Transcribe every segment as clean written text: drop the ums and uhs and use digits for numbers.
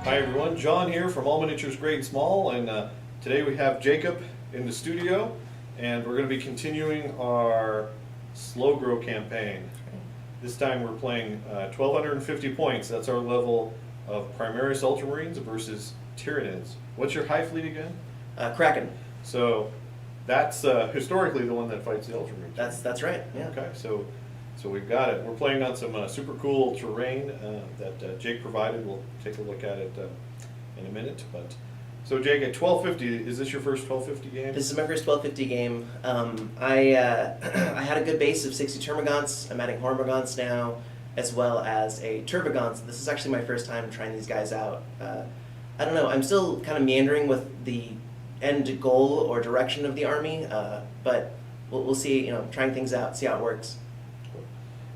Hi everyone, John here from All Miniatures Great and Small, and today we have Jacob in the studio, and we're going to be continuing our slow grow campaign. This time we're playing 1250 points. That's our level of Primaris Ultramarines versus Tyranids. What's your high fleet again? Kraken. So that's historically the one that fights the Ultramarines. That's right. Yeah. Okay, so we've got it. We're playing on some super cool terrain that Jake provided. We'll take a look at it in a minute. But so Jake, at 1250, is this your first 1250 game? This is my first 1250 game. I had a good base of 60 Termagants. I'm adding Hormagaunts now, as well as a Turbogant. This is actually my first time trying these guys out. I don't know. I'm still kind of meandering with the end goal or direction of the army, but we'll see. You know, trying things out, see how it works.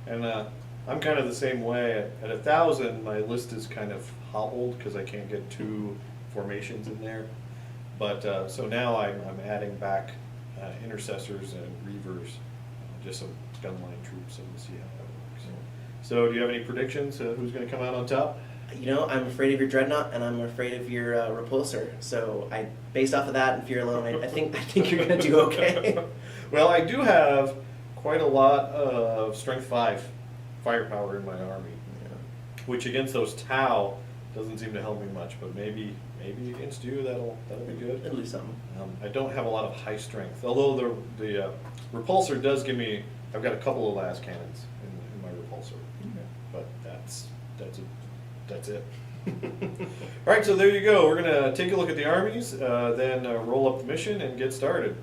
And I'm kind of the same way. At 1,000, my list is kind of hobbled because I can't get two formations in there. But so now I'm adding back intercessors and reavers, just some gunline troops, and we'll see how that works. So do you have any predictions? Who's going to come out on top? You know, I'm afraid of your Dreadnought, and I'm afraid of your Repulsor. So based off of that and fear alone, I think you're going to do okay. Well, I do have quite a lot of Strength 5 firepower in my army, which against those Tau doesn't seem to help me much, but maybe against you that'll be good. It'll do something. I don't have a lot of high strength, although the repulsor does give me. I've got a couple of las cannons in my repulsor, but that's it. All right, so there you go. We're gonna take a look at the armies, then roll up the mission and get started.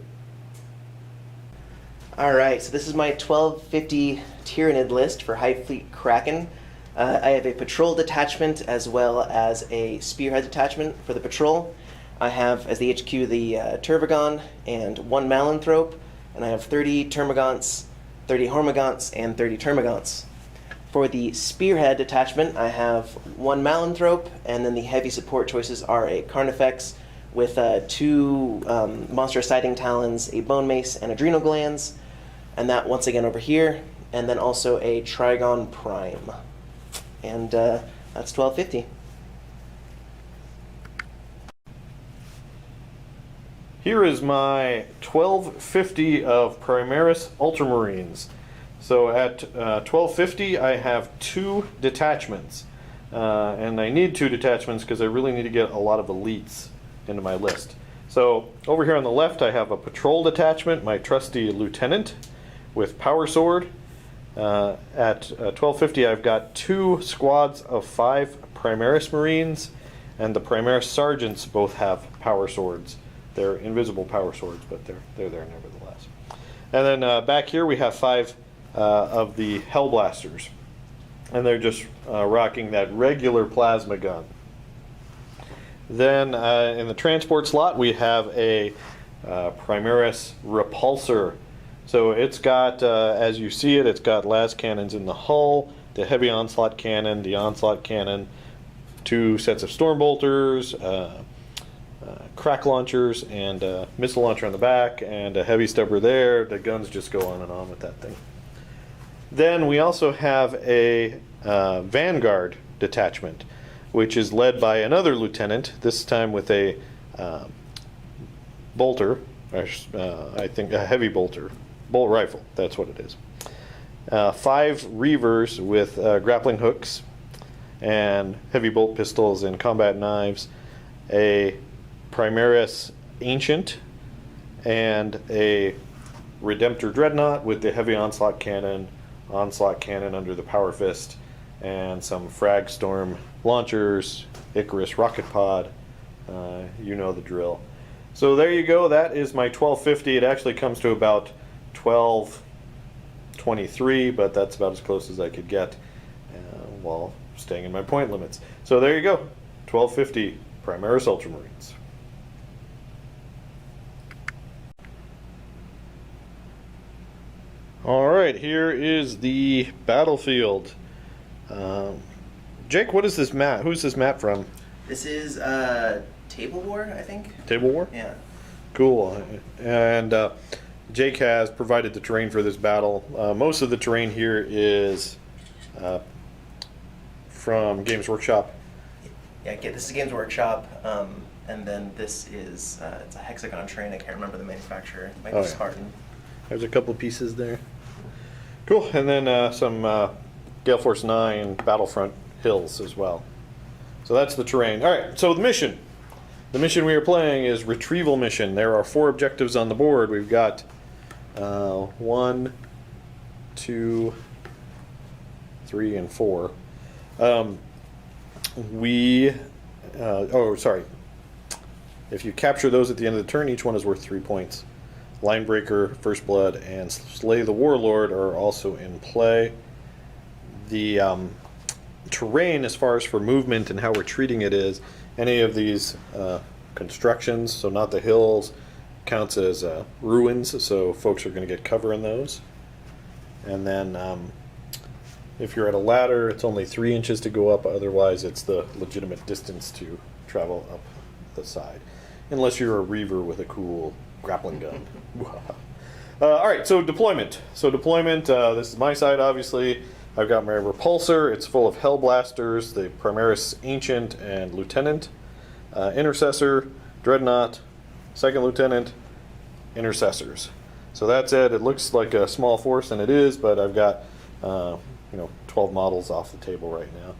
Alright, so this is my 1250 Tyranid list for Hive Fleet Kraken. I have a patrol detachment as well as a spearhead detachment for the patrol. I have as the HQ the Turvagon and 1 Malanthrope, and I have 30 Termagants, 30 Hormagaunts, and 30 Termagants. For the spearhead detachment, I have 1 Malanthrope, and then the heavy support choices are a Carnifex with 2 monstrous sighting talons, a bone mace, and adrenal glands. And that once again over here, and then also a Trigon Prime. And that's 1250. Here is my 1250 of Primaris Ultramarines. So at 1250 I have 2 detachments. And I need 2 detachments because I really need to get a lot of elites into my list. So over here on the left I have a patrol detachment, my trusty lieutenant with power sword. At 1250 I've got 2 squads of 5 Primaris Marines, and the Primaris Sergeants both have power swords. They're invisible power swords, but they're there nevertheless. And then back here we have 5 of the Hellblasters, and they're just rocking that regular plasma gun. Then in the transport slot we have a Primaris Repulsor. So it's got, as you see it, it's got las cannons in the hull, the heavy onslaught cannon, the onslaught cannon, 2 sets of storm bolters, crack launchers, and a missile launcher on the back, and a heavy stubber there. The guns just go on and on with that thing. Then we also have a Vanguard detachment, which is led by another lieutenant, this time with a bolter, I think a heavy bolter. Bolt rifle, that's what it is. 5 reavers with grappling hooks and heavy bolt pistols and combat knives, a Primaris Ancient, and a Redemptor Dreadnought with the heavy onslaught cannon under the power fist, and some frag storm launchers, Icarus rocket pod, you know the drill. So there you go, that is my 1250. It actually comes to about 1223, but that's about as close as I could get while staying in my point limits. So there you go, 1250 Primaris Ultramarines. All right, here is the battlefield. Jake, what is this map? Who's this map from? This is Table War, I think. Table War? Yeah. Cool. And Jake has provided the terrain for this battle. Most of the terrain here is from Games Workshop. Yeah, this is Games Workshop, and then this is it's a hexagon train. I can't remember the manufacturer. It might be Spartan. There's a couple pieces there. Cool, and then some Gale Force 9 Battlefront hills as well. So that's the terrain. All right, so the mission. The mission we are playing is Retrieval Mission. There are 4 objectives on the board. We've got 1, 2, 3, and 4. If you capture those at the end of the turn, each one is worth 3 points. Linebreaker, First Blood, and Slay the Warlord are also in play. The terrain, as far as for movement and how we're treating it, is any of these constructions, so not the hills, counts as ruins, so folks are going to get cover in those. And then if you're at a ladder, it's only 3 inches to go up, otherwise it's the legitimate distance to travel up the side. Unless you're a Reaver with a cool grappling gun. Alright, so deployment. This is my side, obviously. I've got my repulsor. It's full of Hellblasters, the Primaris Ancient and Lieutenant. Intercessor, Dreadnought, Second Lieutenant, Intercessors. So that's it. It looks like a small force, and it is, but I've got 12 models off the table right now.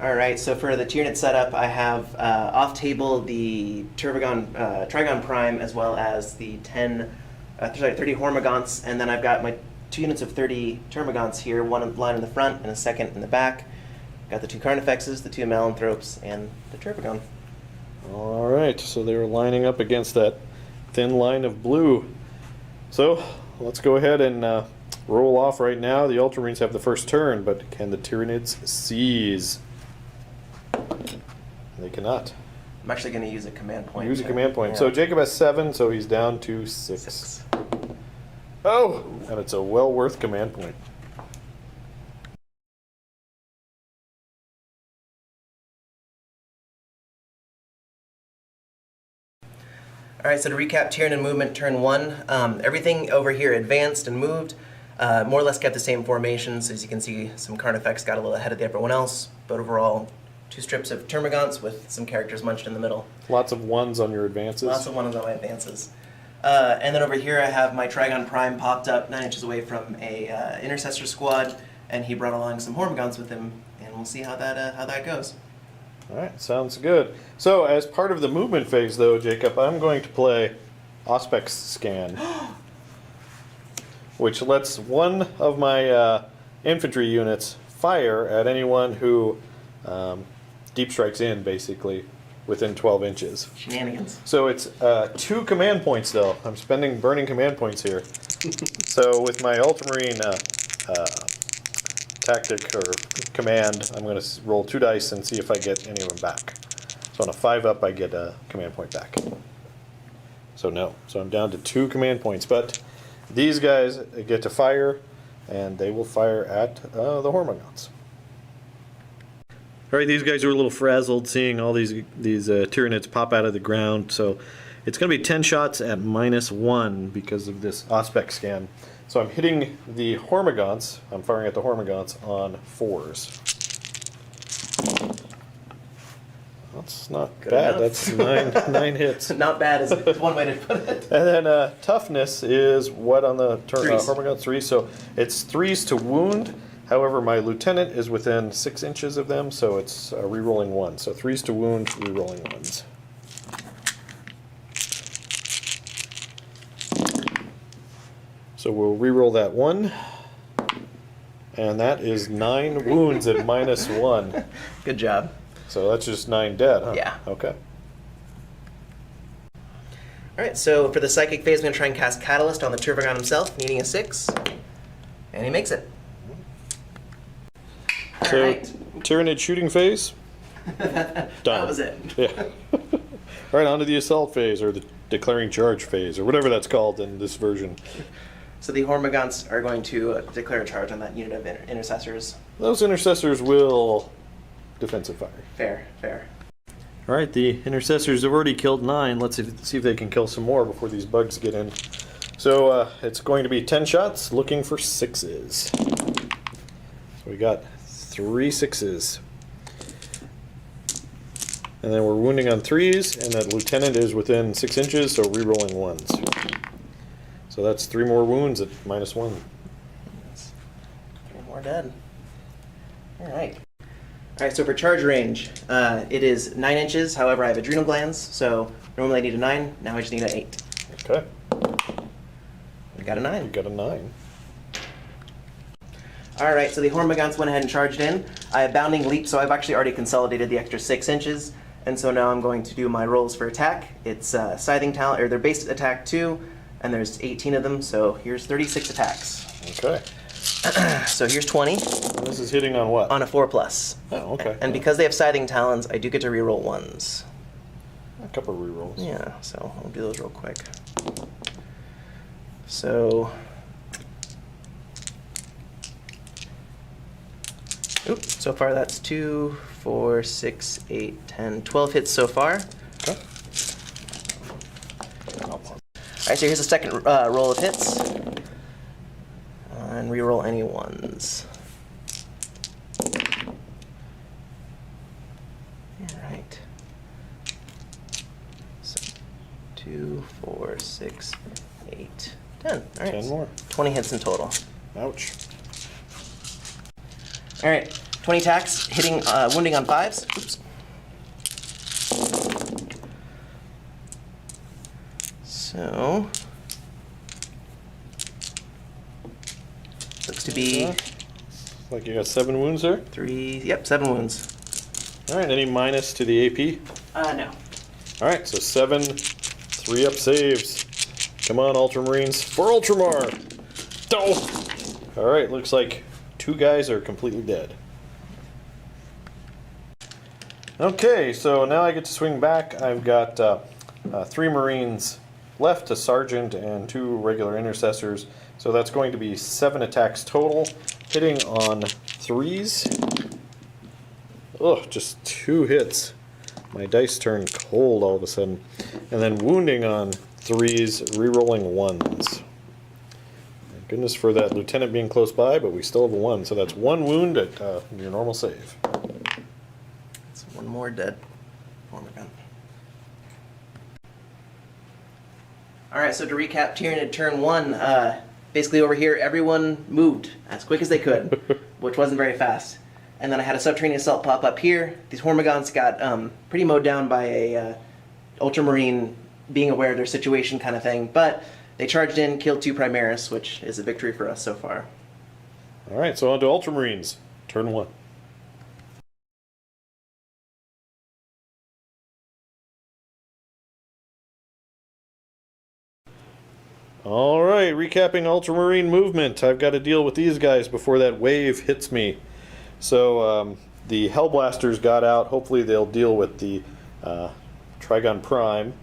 All right, so for the Tyranid setup, I have off table the Trigon Prime, as well as the 30 Hormagaunts, and then I've got my 2 units of 30 Termagants here, one line in the front and a second in the back. Got the 2 Carnifexes, the 2 Malanthropes, and the Terpagon. All right, so they were lining up against that thin line of blue. So let's go ahead and roll off right now. The Ultramarines have the first turn, but can the Tyranids seize? They cannot. I'm actually going to use a command point. Use a command point. Yeah. So Jacob has 7, so he's down to 6. Oh! And it's a well worth command point. All right, so to recap, Tyranid movement, turn 1. Everything over here advanced and moved. More or less kept the same formations. As you can see, some Carnifex got a little ahead of everyone else, but overall, 2 strips of Termagants with some characters munched in the middle. Lots of 1s on your advances. Lots of 1s on my advances. And then over here I have my Trigon Prime popped up 9 inches away from a Intercessor squad, and he brought along some Hormagaunts with him, and we'll see how that goes. All right, sounds good. So as part of the movement phase, though, Jacob, I'm going to play Auspex Scan, which lets one of my infantry units fire at anyone who deep strikes in, basically, within 12 inches. Shenanigans. So it's 2 command points, though. I'm spending burning command points here. So with my Ultramarine tactic or command, I'm going to roll 2 dice and see if I get any of them back. So on a 5-up, I get a command point back. So no. So I'm down to 2 command points. But these guys get to fire, and they will fire at the Hormagaunts. All right, these guys are a little frazzled seeing all these Tyranids pop out of the ground. So it's going to be 10 shots at -1 because of this Auspex Scan. So I'm hitting the Hormagaunts. I'm firing at the Hormagaunts on 4s. That's not Good bad. enough. That's 9 hits. Not bad is one way to put it. And then toughness is what on the Threes. Hormagaunts? 3. So it's 3s to wound. However, my lieutenant is within 6 inches of them, so it's re-rolling 1. So 3s to wound, re-rolling 1s. So we'll re-roll that 1. And that is 9 wounds at -1. Good job. So that's just 9 dead, huh? Yeah. Okay. All right, so for the psychic phase, I'm going to try and cast Catalyst on the Terpagon himself, needing a 6. And he makes it. So, Alright. Tyranid shooting phase. Done. That was it. Yeah. All right, on to the assault phase, or the declaring charge phase, or whatever that's called in this version. So the Hormagaunts are going to declare a charge on that unit of intercessors. Those intercessors will defensive fire. Fair, fair. All right, the intercessors have already killed 9. Let's see if they can kill some more before these bugs get in. So it's going to be 10 shots, looking for 6s. So we got 3 6s. And then we're wounding on 3s, and that lieutenant is within 6 inches, so re-rolling 1s. So that's 3 more wounds at -1. That's 3 more dead. Alright. Alright, so for charge range, it is 9 inches. However, I have adrenal glands, so normally I need a 9. Now I just need an 8. Okay. We got a 9. You got a 9. Alright, so the Hormagaunts went ahead and charged in. I have bounding leap, so I've actually already consolidated the extra 6 inches. And so now I'm going to do my rolls for attack. It's scything talent, or their base attack 2, and there's 18 of them, so here's 36 attacks. Okay. So here's 20. And this is hitting on what? On a 4+. Oh, okay. And because they have scything talons, I do get to reroll 1s. A couple rerolls. Yeah, so I'll do those real quick. So, oops, so far that's 2, 4, 6, 8, 10, 12 hits so far. Okay. Alright, so here's the second roll of hits. And reroll any 1s. Alright. So 2, 4, 6, 8, 10. Alright. 10 more. 20 hits in total. Ouch. Alright, 20 attacks, hitting, wounding on 5s. Oops. So, looks to be Like you got 7 wounds there? 7 wounds. Alright, any minus to the AP? No. Alright, so 7 3-up saves. Come on, Ultramarines. For Ultramar! Oh! Alright, looks like 2 guys are completely dead. Okay, so now I get to swing back. I've got 3 Marines left, a Sergeant, and 2 regular Intercessors. So that's going to be 7 attacks total, hitting on 3s. Ugh, just 2 hits. My dice turn cold all of a sudden. And then wounding on 3s, re-rolling 1s. Thank goodness for that lieutenant being close by, but we still have a 1. So that's 1 wound at your normal save. That's 1 more dead. Hormagun. Alright, so to recap, Tyranid turn 1, basically over here, everyone moved as quick as they could, which wasn't very fast. And then I had a subterranean assault pop up here. These Hormagaunts got pretty mowed down by a Ultramarine being aware of their situation kind of thing. But they charged in, killed 2 Primaris, which is a victory for us so far. Alright, so on to Ultramarines. Turn 1. Alright, recapping Ultramarine movement. I've got to deal with these guys before that wave hits me. So the Hellblasters got out. Hopefully they'll deal with the Trigon Prime.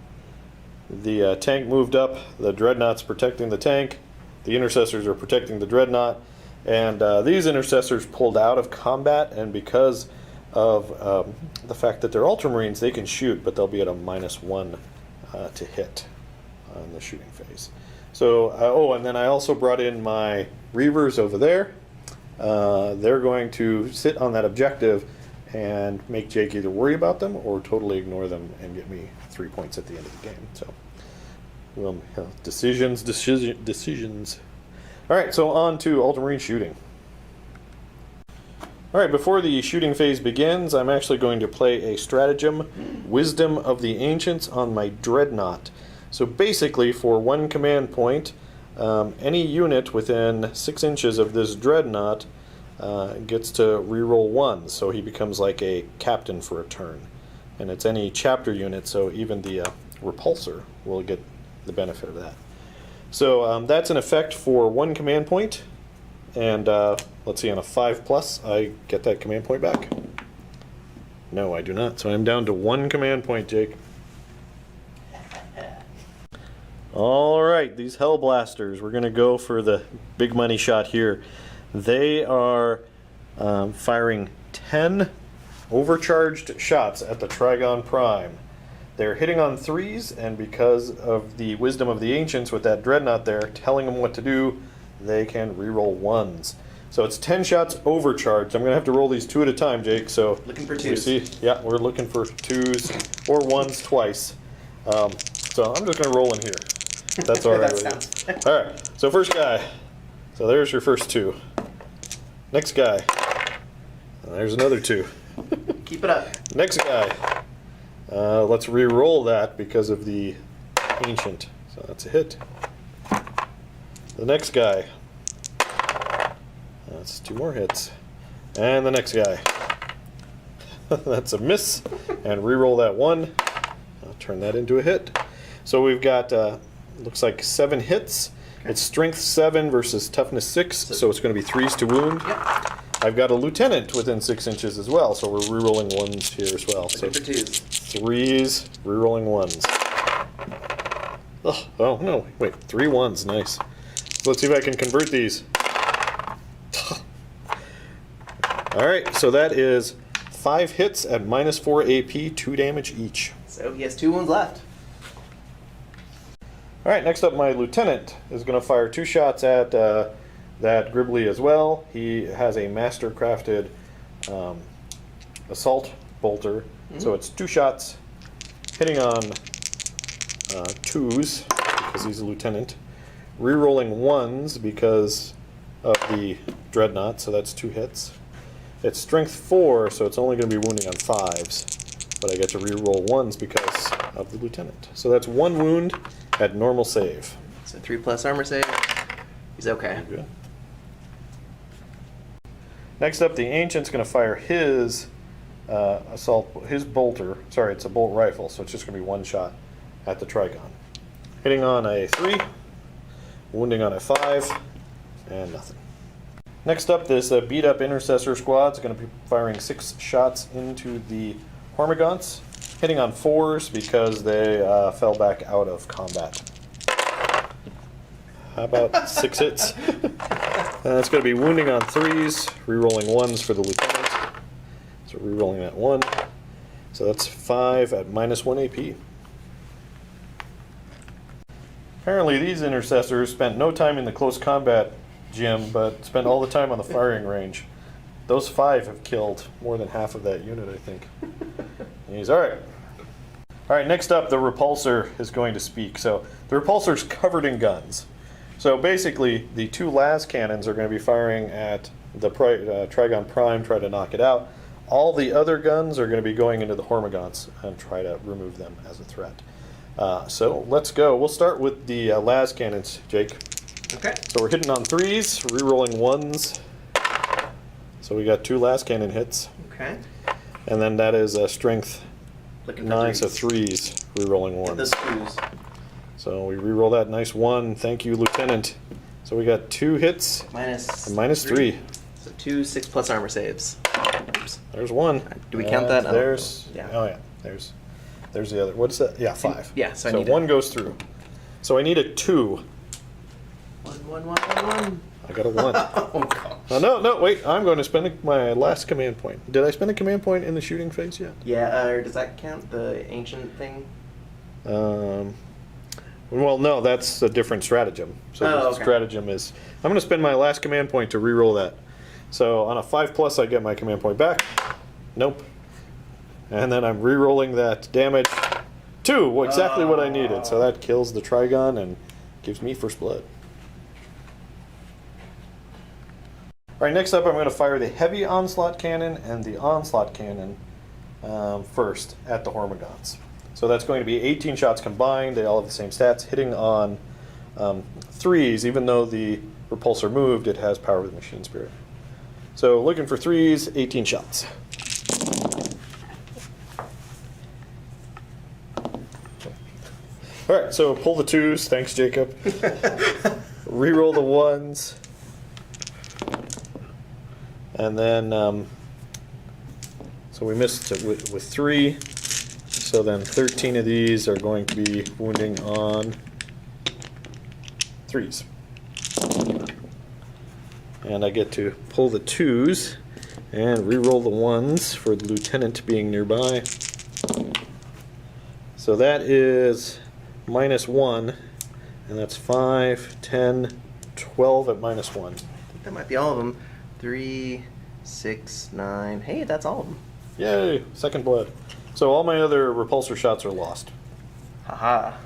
The tank moved up. The Dreadnought's protecting the tank. The Intercessors are protecting the Dreadnought. And these Intercessors pulled out of combat, and because of the fact that they're Ultramarines, they can shoot, but they'll be at a -1 to hit on the shooting phase. So, oh, and then I also brought in my Reavers over there. They're going to sit on that objective and make Jake either worry about them or totally ignore them and get me 3 points at the end of the game. So, well, decisions. All right, so on to Ultramarine shooting. All right, before the shooting phase begins, I'm actually going to play a stratagem, Wisdom of the Ancients, on my Dreadnought. So basically, for 1 command point, any unit within 6 inches of this Dreadnought gets to reroll 1, so he becomes like a captain for a turn. And it's any chapter unit, so even the repulsor will get the benefit of that. So that's an effect for 1 command point, and let's see, on a 5+, I get that command point back. No, I do not, so I'm down to 1 command point, Jake. Alright, these Hellblasters, we're going to go for the big money shot here. They are firing 10 overcharged shots at the Trigon Prime. They're hitting on 3s, and because of the Wisdom of the Ancients with that Dreadnought there telling them what to do, they can reroll 1s. So it's 10 shots overcharged. I'm going to have to roll these 2 at a time, Jake. So Looking for we twos. see, yeah, we're looking for 2s or 1s twice. So I'm just going to roll in here. That's all right. That with sounds you. All right. So first guy. So there's your first 2. Next guy. And there's another 2. Keep it up. Next guy. Let's re-roll that because of the ancient. So that's a hit. The next guy. That's 2 more hits. And the next guy. That's a miss. And re-roll that 1. I'll turn that into a hit. So we've got, looks like 7 hits. Okay. It's strength 7 versus toughness 6, so it's going to be 3s to wound. Yep. I've got a lieutenant within 6 inches as well, so we're re-rolling 1s here as well. Looking for 2s. 3s, re-rolling 1s. Oh, no, wait, 3 1s, nice. So let's see if I can convert these. Alright, so that is 5 hits at -4 AP, 2 damage each. So he has 2 wounds left. Alright, next up my lieutenant is going to fire 2 shots at that Gribbly as well. He has a master crafted assault bolter, so it's 2 shots hitting on 2s because he's a lieutenant, re-rolling 1s because of the dreadnought, so that's 2 hits. It's strength 4, so it's only going to be wounding on 5s, but I get to re-roll 1s because of the lieutenant. So that's 1 wound at normal save. So 3+ armor save. He's okay. Good. Next up, the ancient's going to fire his his bolter. Sorry, it's a bolt rifle, so it's just going to be 1 shot at the Trigon. Hitting on a 3, wounding on a 5, and nothing. Next up, this beat up intercessor squad is going to be firing 6 shots into the Hormagaunts, hitting on 4s because they fell back out of combat. How about 6 hits? It's going to be wounding on 3s, re-rolling 1s for the lieutenant. So re-rolling that 1. So that's 5 at -1 AP. Apparently these intercessors spent no time in the close combat gym, but spent all the time on the firing range. Those 5 have killed more than half of that unit, I think. He's all right. All right, next up, the repulsor is going to speak. So the repulsor's covered in guns. So basically, the 2 las cannons are going to be firing at the Trigon Prime, try to knock it out. All the other guns are going to be going into the Hormagaunts and try to remove them as a threat. So let's go. We'll start with the las cannons, Jake. Okay. So we're hitting on 3s, re-rolling 1s. So we got 2 las cannon hits. Okay. And then that is strength Looking for 9, 3s. so 3s, re-rolling 1s. The screws. So we re-roll that nice 1. Thank you, Lieutenant. So we got 2 hits and -3. So 2 6+ armor saves. Oops. There's 1. Do we count that? There's Yeah. Oh yeah. There's the other. What's that? Yeah, 5. Yeah. So I So need 1 goes through. So I need a 2. 1. I got a 1. Oh gosh. Oh, no, wait. I'm going to spend my last command point. Did I spend a command point in the shooting phase yet? Yeah. Or does that count the ancient thing? Well, no, that's a different stratagem. So the okay. stratagem is, I'm going to spend my last command point to re-roll that. So on a 5+, I get my command point back. Nope. And then I'm re-rolling that damage. 2, well, exactly what I needed. So that kills the Trigon and gives me first blood. All right, next up I'm going to fire the heavy onslaught cannon and the onslaught cannon first at the Hormagaunts. So that's going to be 18 shots combined. They all have the same stats. Hitting on 3s, even though the repulsor moved, it has power of the machine spirit. So looking for 3s, 18 shots. All right, so pull the 2s. Thanks, Jacob. Reroll the 1s. And then, so we missed with 3. So then 13 of these are going to be wounding on 3s. And I get to pull the 2s and re-roll the 1s for the lieutenant being nearby. So that is -1, and that's 5, 10, 12 at -1. That might be all of them. 3, 6, 9. Hey, that's all of them. Yay, second blood. So all my other repulsor shots are lost. Haha.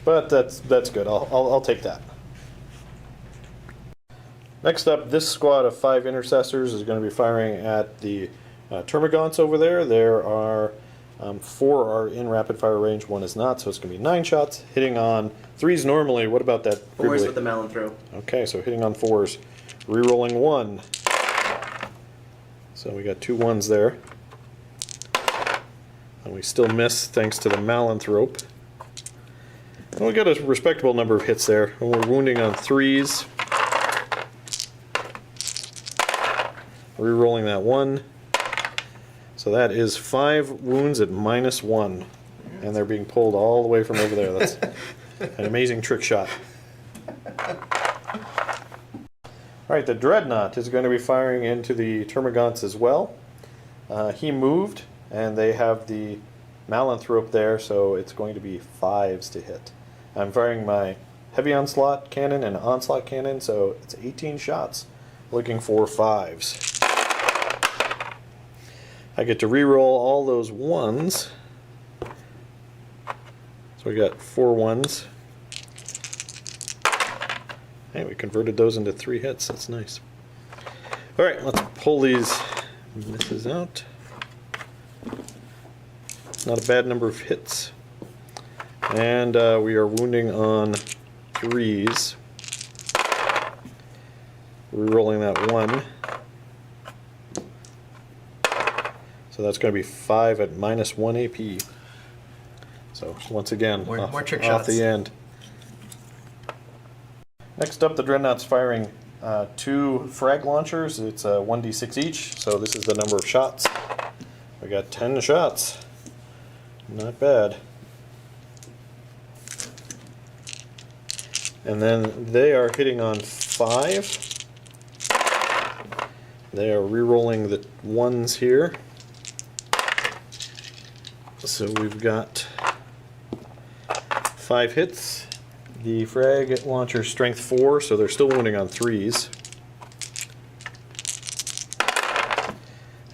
But that's good. I'll take that. Next up, this squad of 5 intercessors is going to be firing at the termagants over there. There are 4 are in rapid fire range, 1 is not, so it's going to be 9 shots, hitting on 3s normally. What about that? 4s with the melon throw. Okay, so hitting on 4s. Rerolling 1. So we got 2 1s there. And we still miss thanks to the Malanthrope. And we got a respectable number of hits there. And we're wounding on 3s. Rerolling that 1. So that is 5 wounds at -1. And they're being pulled all the way from over there. That's an amazing trick shot. Alright, the Dreadnought is going to be firing into the termagants as well. He moved, and they have the Malanthrope there, so it's going to be 5s to hit. I'm firing my heavy onslaught cannon and onslaught cannon, so it's 18 shots, looking for 5s. I get to reroll all those 1s. So we got 4 1s. Hey, we converted those into 3 hits. That's nice. Alright, let's pull these misses out. Not a bad number of hits. And we are wounding on 3s. Rerolling that 1. So that's going to be 5 at -1 AP. So once again, more trick off shots. the end. Next up, the Dreadnought's firing 2 frag launchers. It's 1d6 each, so this is the number of shots. We got 10 shots. Not bad. And then they are hitting on 5. They are re-rolling the 1s here. So we've got 5 hits. The frag launcher strength 4, so they're still wounding on 3s.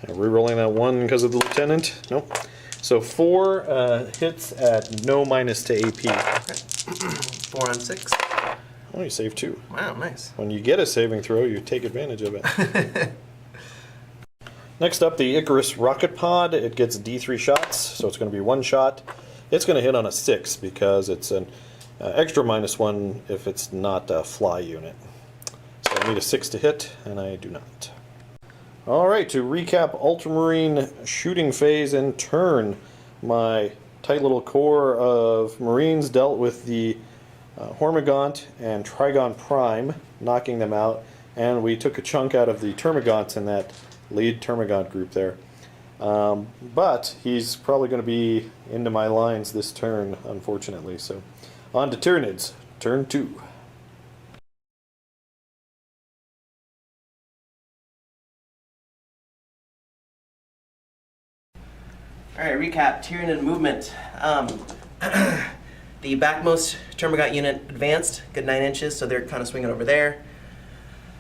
And re-rolling that 1 because of the lieutenant. Nope. So 4 hits at no minus to AP. Okay. 4 on 6. Oh, you saved 2. Wow, nice. When you get a saving throw, you take advantage of it. Next up, the Icarus rocket pod. It gets D3 shots, so it's going to be 1 shot. It's going to hit on a 6 because it's an extra -1 if it's not a fly unit. So I need a 6 to hit, and I do not. Alright, to recap Ultramarine shooting phase and turn, my tight little corps of Marines dealt with the Hormigaunt and Trigon Prime, knocking them out, and we took a chunk out of the Termagants in that lead Termagant group there. But he's probably going to be into my lines this turn, unfortunately. So on to Tyranids, turn 2. Alright, recap. Tyranid movement. The backmost Termagant unit advanced, good 9 inches, so they're kind of swinging over there.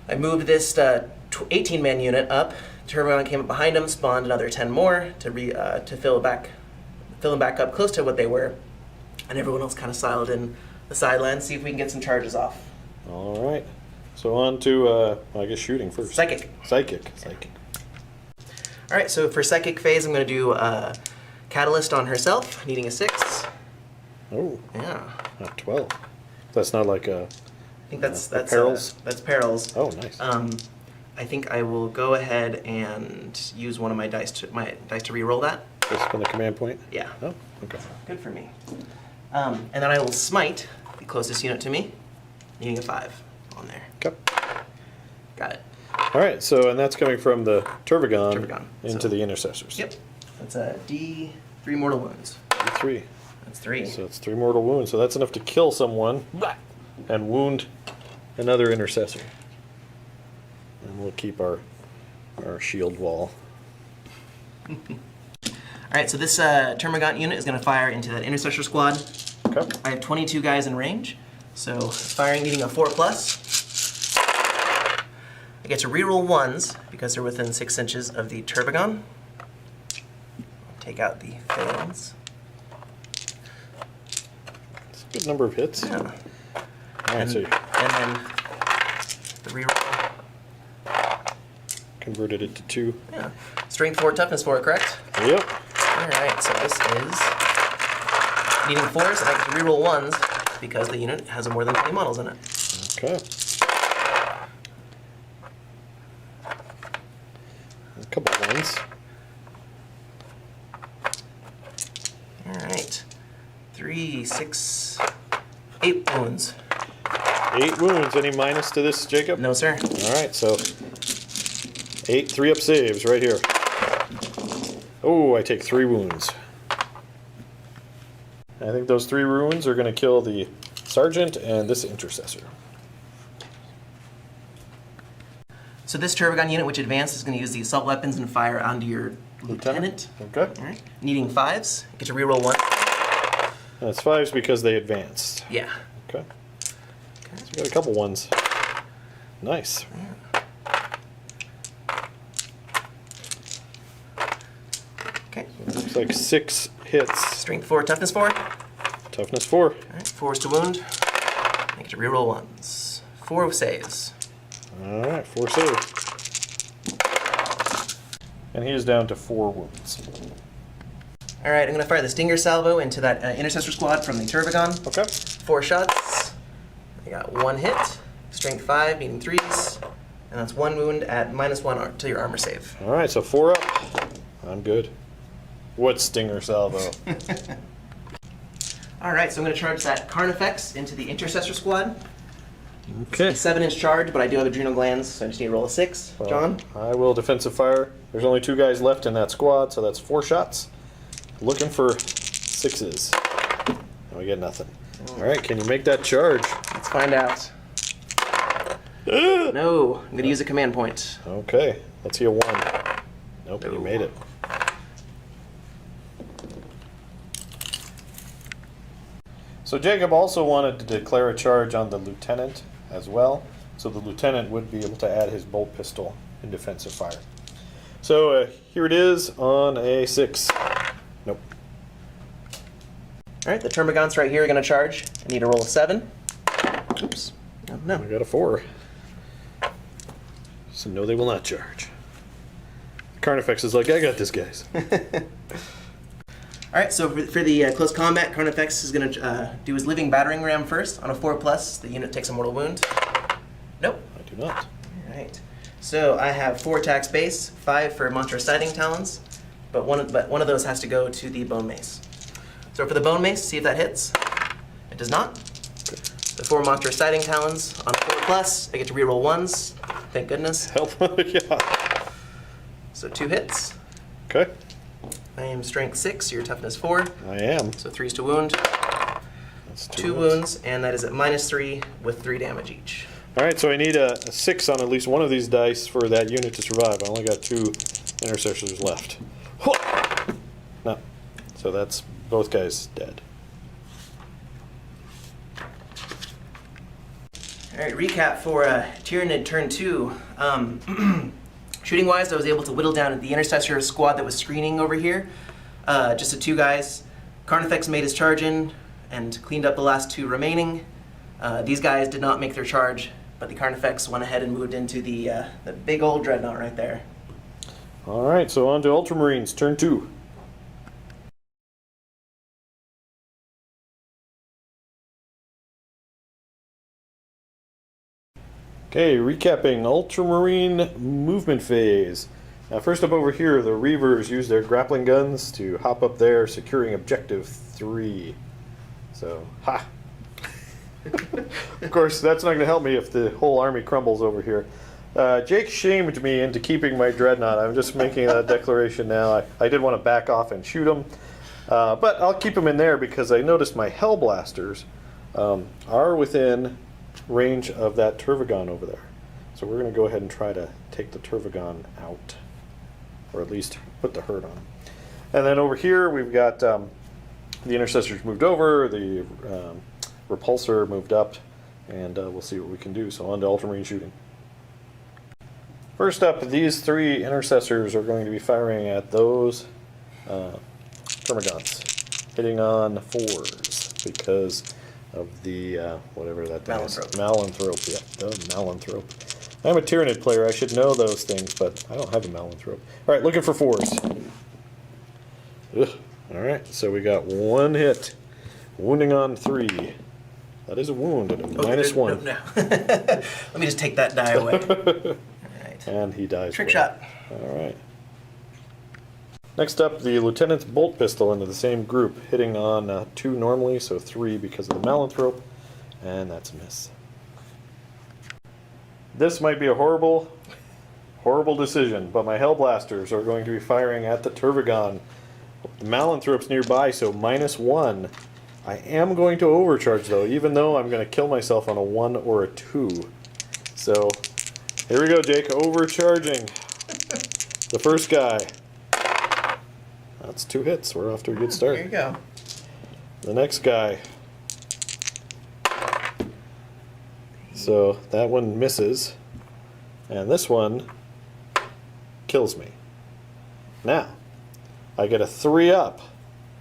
I moved this 18-man unit up. Termagant came up behind him, spawned another 10 more to fill them back up close to what they were. And everyone else kind of siled in the sidelines, see if we can get some charges off. Alright, so on to, I guess, shooting first. Psychic. Psychic. Alright, so for Psychic phase, I'm going to do Catalyst on herself, needing a 6. Oh, Yeah. not 12. That's not like a... I think that's perils? That's perils. Oh, nice. I think I will go ahead and use one of my dice to re-roll that. Just on the command point? Yeah. Oh, okay. Good for me. And then I will smite the closest unit to me, needing a 5 on there. Okay. Got it. Alright, so, and that's coming from the Turvagon. into So- the intercessors. Yep. That's a D3 mortal wounds. D3. That's 3. So it's 3 mortal wounds. So that's enough to kill someone and wound another intercessor. And we'll keep our shield wall. Alright, so this Termagant unit is going to fire into that intercessor squad. Okay. I have 22 guys in range, so firing needing a 4+. I get to reroll ones because they're within 6 inches of the Turbigon. Take out the fails. It's a good number of hits. Yeah. Alright, so And then the reroll. converted it to 2. Yeah. Strength 4, toughness 4, correct? Yep. Alright, so this is needing 4s, and I get to reroll 1s because the unit has more than 20 models in it. Okay. A couple of ones. Alright. 3, 6, 8 wounds. 8 wounds. Any minus to this, Jacob? No, sir. Alright, so 8 3-up saves right here. Oh, I take 3 wounds. I think those 3 wounds are going to kill the sergeant and this intercessor. So this Turbigon unit, which advanced, is going to use the assault weapons and fire onto your lieutenant. Okay. All right. Needing 5s, get to reroll 1. That's 5s because they advanced. Yeah. Okay. So we got a couple ones. Nice. Okay. Looks like 6 hits. Strength 4, toughness 4. Toughness 4. All right. 4s to wound. I get to reroll 1s. 4 saves. Alright, 4 saves. And he is down to 4 wounds. All right, I'm going to fire the Stinger Salvo into that intercessor squad from the Turbigon. Okay. 4 shots. I got 1 hit. Strength 5, needing 3s. And that's 1 wound at -1 to your armor save. Alright, so 4 up. I'm good. What Stinger Salvo? All right, so I'm going to charge that Carnifex into the intercessor squad. Okay. 7-inch charge, but I do have adrenal glands, so I just need to roll a 6. Well, John? I will defensive fire. There's only 2 guys left in that squad, so that's 4 shots. Looking for 6s. And we get nothing. Alright, can you make that charge? Let's find out. No, I'm going to use a command point. Okay, let's see a 1. Nope, you made it. So Jacob also wanted to declare a charge on the lieutenant as well, so the lieutenant would be able to add his bolt pistol in defensive fire. So here it is on a 6. Nope. All right, the Termagants right here are going to charge. I need to roll a 7. Oops. Oh, I no. got a 4. So no, they will not charge. Carnifex is like, I got this, guys. All right, so for the close combat, Carnifex is going to do his living battering ram first. On a 4+, the unit takes a mortal wound. Nope. I do not. All right. So I have 4 attacks base, 5 for monstrous sighting talons, but one of those has to go to the bone mace. So for the bone mace, see if that hits. It does not. The 4 monstrous sighting talons on a 4+, I get to reroll 1s. Thank goodness. Help. Yeah. So 2 hits. Okay. I am strength 6, your toughness 4. I am. So 3s to wound. That's 2 wounds, and that is at -3 with 3 damage each. Alright, so I need a 6 on at least one of these dice for that unit to survive. I only got 2 intercessors left. No. So that's both guys dead. Alright, recap for Tyranid turn 2. Shooting-wise, I was able to whittle down the intercessor squad that was screening over here. Just the 2 guys. Carnifex made his charge in and cleaned up the last 2 remaining. These guys did not make their charge, but the Carnifex went ahead and moved into the big old dreadnought right there. Alright, so on to Ultramarines, turn 2. Okay, recapping Ultramarine movement phase. Now first up over here, the Reavers use their grappling guns to hop up there, securing objective 3. So, ha! Of course, that's not going to help me if the whole army crumbles over here. Jake shamed me into keeping my dreadnought. I'm just making that declaration now. I did want to back off and shoot him, but I'll keep him in there because I noticed my Hellblasters are within range of that Turbigon over there. So we're going to go ahead and try to take the Turbigon out, or at least put the herd on. And then over here we've got the intercessors moved over, the repulsor moved up, and we'll see what we can do. So on to Ultramarine shooting. First up, these 3 intercessors are going to be firing at those termagants, hitting on 4s because of the whatever that thing is. Malanthrope. Yeah, the Malanthrope. I'm a Tyranid player. I should know those things, but I don't have a Malanthrope. All right, looking for 4s. Ugh. All right, so we got 1 hit, wounding on 3. That is a wound at a -1. No. Let me just take that die away. All right. And he dies. Trick shot. All right. Next up, the Lieutenant's Bolt Pistol into the same group, hitting on 2 normally, so 3 because of the Malanthrope, and that's a miss. This might be a horrible decision, but my Hellblasters are going to be firing at the Tervigon. The Malanthrope's nearby, so -1. I am going to overcharge, though, even though I'm going to kill myself on a 1 or a 2. So, here we go, Jake, overcharging. The first guy. That's 2 hits. We're off to a good start. There you go. The next guy. So that one misses. And this one kills me. Now, I get a 3-up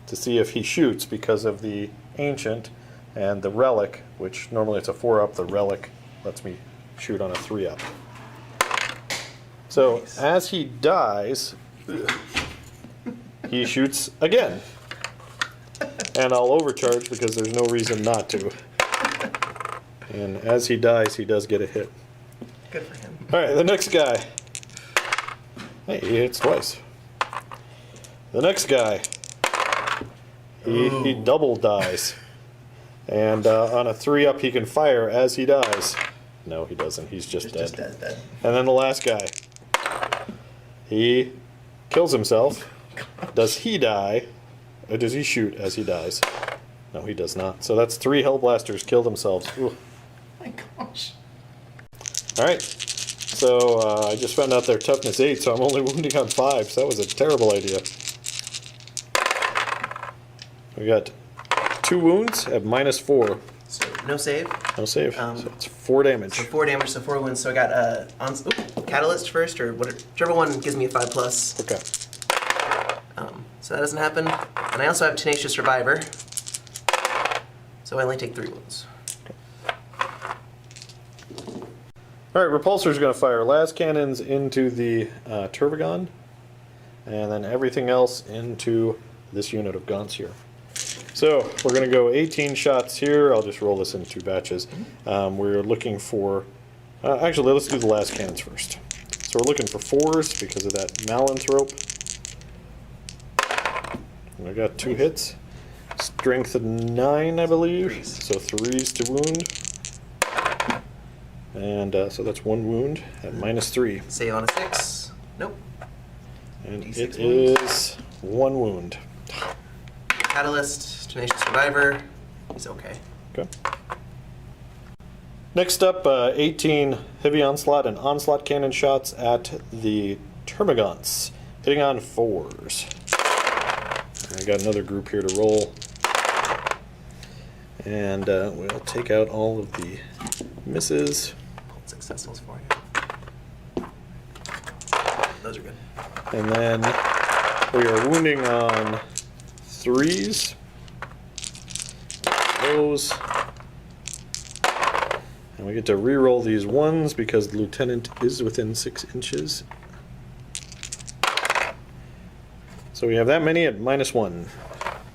to see if he shoots because of the Ancient and the Relic, which normally it's a 4-up. The Relic lets me shoot on a 3-up. So Nice. as he dies, he shoots again. And I'll overcharge because there's no reason not to. And as he dies, he does get a hit. Good for him. Alright, the next guy. Hey, he hits twice. The next guy. He double dies. And on a 3-up, he can fire as he dies. No, he doesn't. He's just dead. Dead. And then the last guy. He kills himself. Does he die? Or does he shoot as he dies? No, he does not. So that's 3 Hellblasters killed themselves. Ooh. My gosh. Alright. So I just found out their toughness 8, so I'm only wounding on 5. So that was a terrible idea. We got 2 wounds at -4. So no save. No save. So it's 4 damage. So 4 damage, so 4 wounds. So I got Catalyst first, or whichever one gives me a 5+. Okay. So that doesn't happen. And I also have Tenacious Survivor. So I only take 3 wounds. Alright, Repulsor's going to fire las cannons into the Tervigon, and then everything else into this unit of Gaunts here. So we're going to go 18 shots here. I'll just roll this in 2 batches. We're looking for... actually, let's do the las cannons first. So we're looking for 4s because of that Malanthrope. I got 2 hits. Strength of 9, I believe. 3s. So 3s to wound. And so that's 1 wound at -3. Save on a 6. Nope. And D6 it wounds. is 1 wound. Catalyst, Tenacious Survivor. He's okay. Okay. Next up, 18 heavy onslaught and onslaught cannon shots at the Termagants, hitting on 4s. I got another group here to roll. And we'll take out all of the misses. Pulled successfuls for you. Those are good. And then we are wounding on 3s. Those. And we get to re-roll these 1s because the lieutenant is within 6 inches. So we have that many at -1.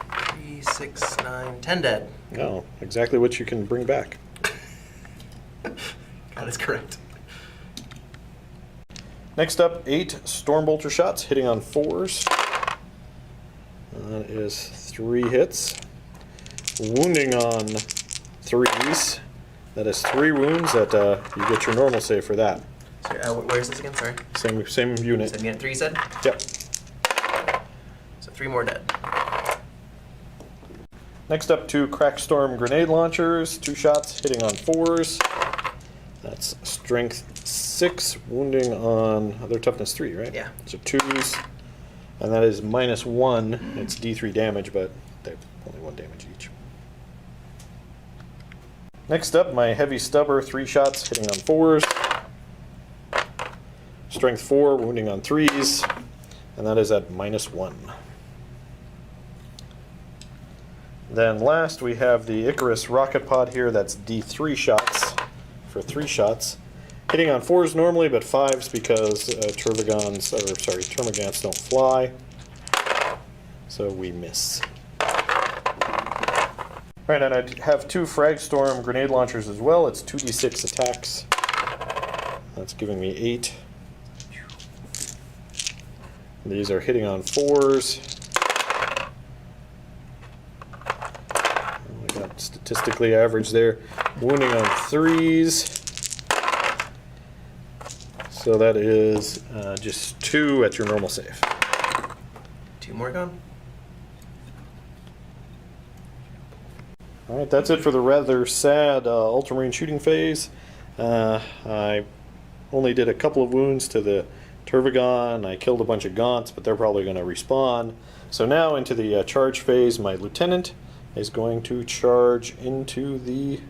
3, 6, 9, 10 dead. Oh, exactly what you can bring back. That is correct. Next up, 8 Stormbolter shots hitting on 4s. That is 3 hits. Wounding on 3s. That is 3 wounds. That you get your normal save for that. So, where is this again? Sorry. Same unit. So unit 3 you said? Yep. So 3 more dead. Next up, 2 Crackstorm grenade launchers. 2 shots hitting on 4s. That's strength 6, wounding on their toughness 3, right? Yeah. So 2s, and that is -1. It's D3 damage, but they're only 1 damage each. Next up, my heavy stubber, 3 shots hitting on 4s. strength 4, wounding on 3s, and that is at -1. Then last we have the Icarus rocket pod here. That's D3 shots for 3 shots. Hitting on 4s normally, but 5s because termagants don't fly. So we miss. Alright, and I have 2 Fragstorm grenade launchers as well. It's 2d6 attacks. That's giving me 8. These are hitting on 4s. We got statistically average there. Wounding on 3s. So that is just 2 at your normal save. 2 more gone. Alright, that's it for the rather sad Ultramarine shooting phase. I only did a couple of wounds to the Tervagon. I killed a bunch of Gaunts, but they're probably going to respawn. So now into the charge phase, my lieutenant is going to charge into the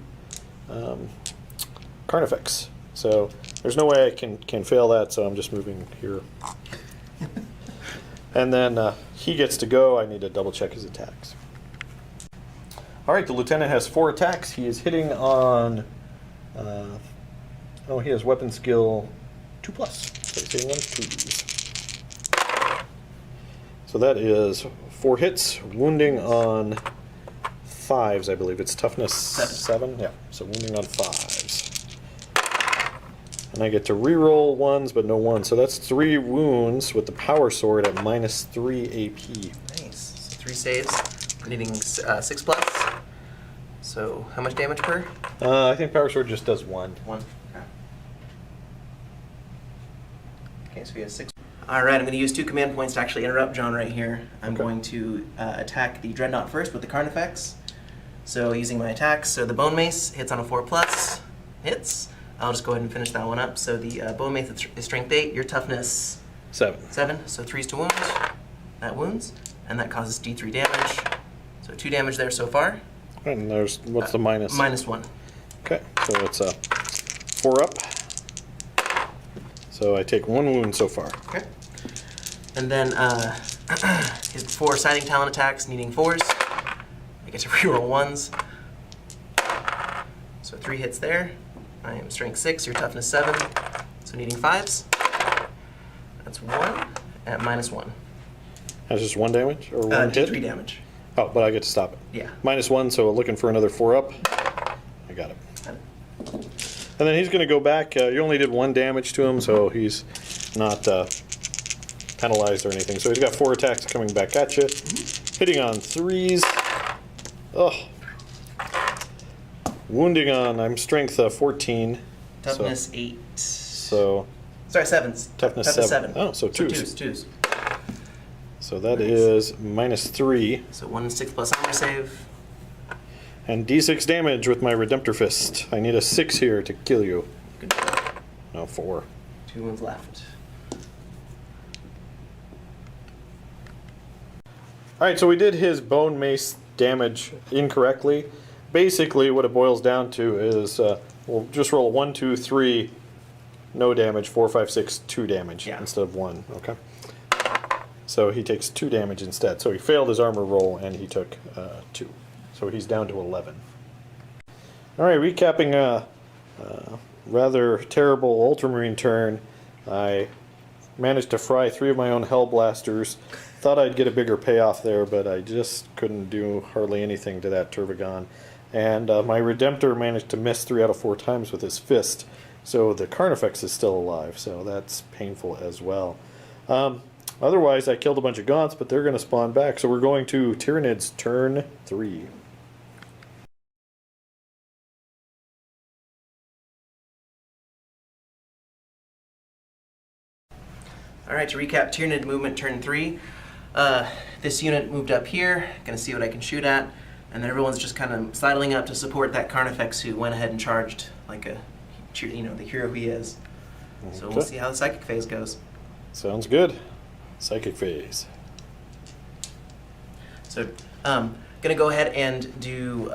Carnifex. So there's no way I can fail that, so I'm just moving here. And then he gets to go. I need to double check his attacks. Alright, the lieutenant has 4 attacks. He is hitting on... he has weapon skill 2+. So he's hitting on 2s. So that is 4 hits, wounding on 5s, I believe. It's toughness 7? Yeah, so wounding on 5s. And I get to reroll 1s, but no 1s. So that's 3 wounds with the power sword at -3 AP. Nice. So 3 saves. We're needing 6+. So how much damage per? I think power sword just does 1. 1. Okay, so we have 6. All right, I'm going to use 2 command points to actually interrupt John right here. I'm going to attack the Dreadnought first with the Carnifex. So using my attacks, so the Bone Mace hits on a 4+, hits. I'll just go ahead and finish that one up. So the Bone Mace is strength 8, your toughness 7. 7, so 3s to wound. That wounds, and that causes D3 damage. So 2 damage there so far. And there's, what's the minus? -1. Okay, so it's 4 up. So I take 1 wound so far. Okay. And then his 4 Sighting Talon attacks, needing 4s. I get to reroll 1s. So 3 hits there. I am strength 6, your toughness 7. So needing 5s. That's 1 at -1. That's just 1 damage? Or 1 hit? 3 damage. Oh, but I get to stop it. Yeah. -1, so looking for another 4 up. I got it. And then he's going to go back. You only did 1 damage to him, so he's not penalized or anything. So he's got 4 attacks coming back at you. Hitting on 3s. Oh. Wounding on, I'm strength 14. Toughness 8. So. Sorry, 7s. Toughness 7. Oh, so 2s. 2s. So that is -3. So 1 6+ armor save. And D6 damage with my Redemptor Fist. I need a 6 here to kill you. Good job. No, 4. 2 wounds left. Alright, so we did his Bone Mace damage incorrectly. Basically, what it boils down to is we'll just roll 1, 2, 3, no damage, 4, 5, 6, 2 damage instead of 1. Okay. So he takes 2 damage instead. So he failed his armor roll and he took 2. So he's down to 11. Alright, recapping a rather terrible Ultramarine turn. I managed to fry 3 of my own Hellblasters. Thought I'd get a bigger payoff there, but I just couldn't do hardly anything to that Tervagon. And my Redemptor managed to miss 3 out of 4 times with his fist. So the Carnifex is still alive, so that's painful as well. Otherwise, I killed a bunch of Gaunts, but they're going to spawn back. So we're going to Tyranids turn 3. Alright, to recap, Tyranid movement turn 3. This unit moved up here, gonna see what I can shoot at, and then everyone's just kind of sidling up to support that Carnifex who went ahead and charged like a, the hero he is. So we'll see how the psychic phase goes. Sounds good. Psychic phase. So, gonna go ahead and do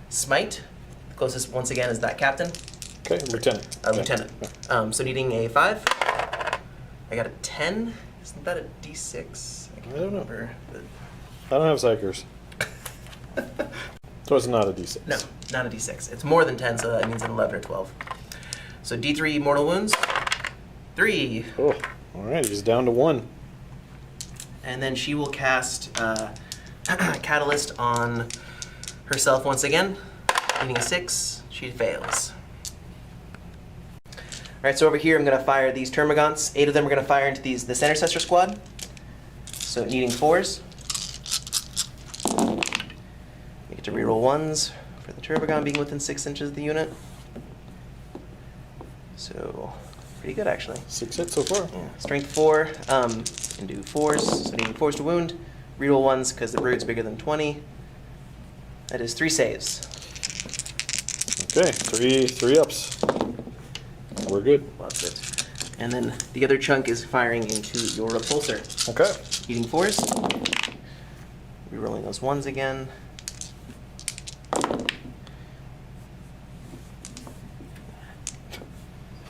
Smite. The closest, once again, is that captain. Okay, lieutenant. Lieutenant. So needing a 5. I got a 10. Isn't that a D6? I don't know. Remember. I don't have psychers. So it's not a D6. No, not a D6. It's more than 10, so that means an 11 or 12. So D3 mortal wounds. 3. Oh, all right. He's down to 1. And then she will cast Catalyst on herself once again. Needing a 6. She fails. Alright, so over here I'm going to fire these Termagants. 8 of them are going to fire into this Intercessor squad. So needing 4s. We get to reroll 1s for the Termagant being within 6 inches of the unit. So, pretty good actually. 6 hits so far. Yeah. Strength 4, and do 4s, so needing 4s to wound. Reroll 1s because the brood's bigger than 20. That is 3 saves. Okay, 3 ups. We're good. Loves it. And then the other chunk is firing into your repulsor. Okay. Eating 4s. Rerolling those 1s again.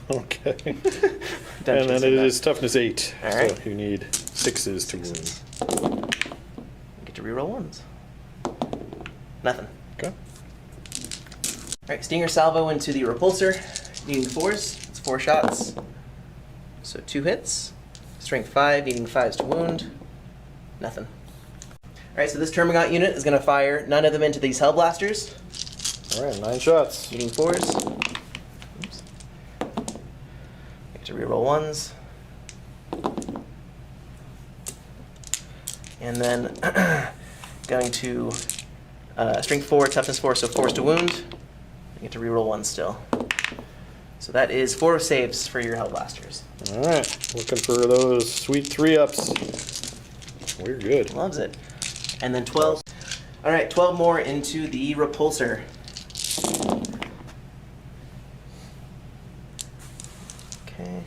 Okay. And then it is toughness 8. All right. So you need 6s to wound. Get to reroll 1s. Nothing. Okay. Alright, Stinger Salvo into the repulsor. Needing 4s. It's 4 shots. So 2 hits. Strength 5, needing 5s to wound. Nothing. Alright, so this Termagant unit is going to fire 9 of them into these Hellblasters. Alright, 9 shots. Needing 4s. Oops. Get to reroll 1s. And then going to strength 4, toughness 4, so 4s to wound. You get to reroll 1 still. So that is 4 saves for your Hellblasters. Alright, looking for those sweet 3 ups. We're good. Loves it. And then 12. Alright, 12 more into the repulsor. Okay.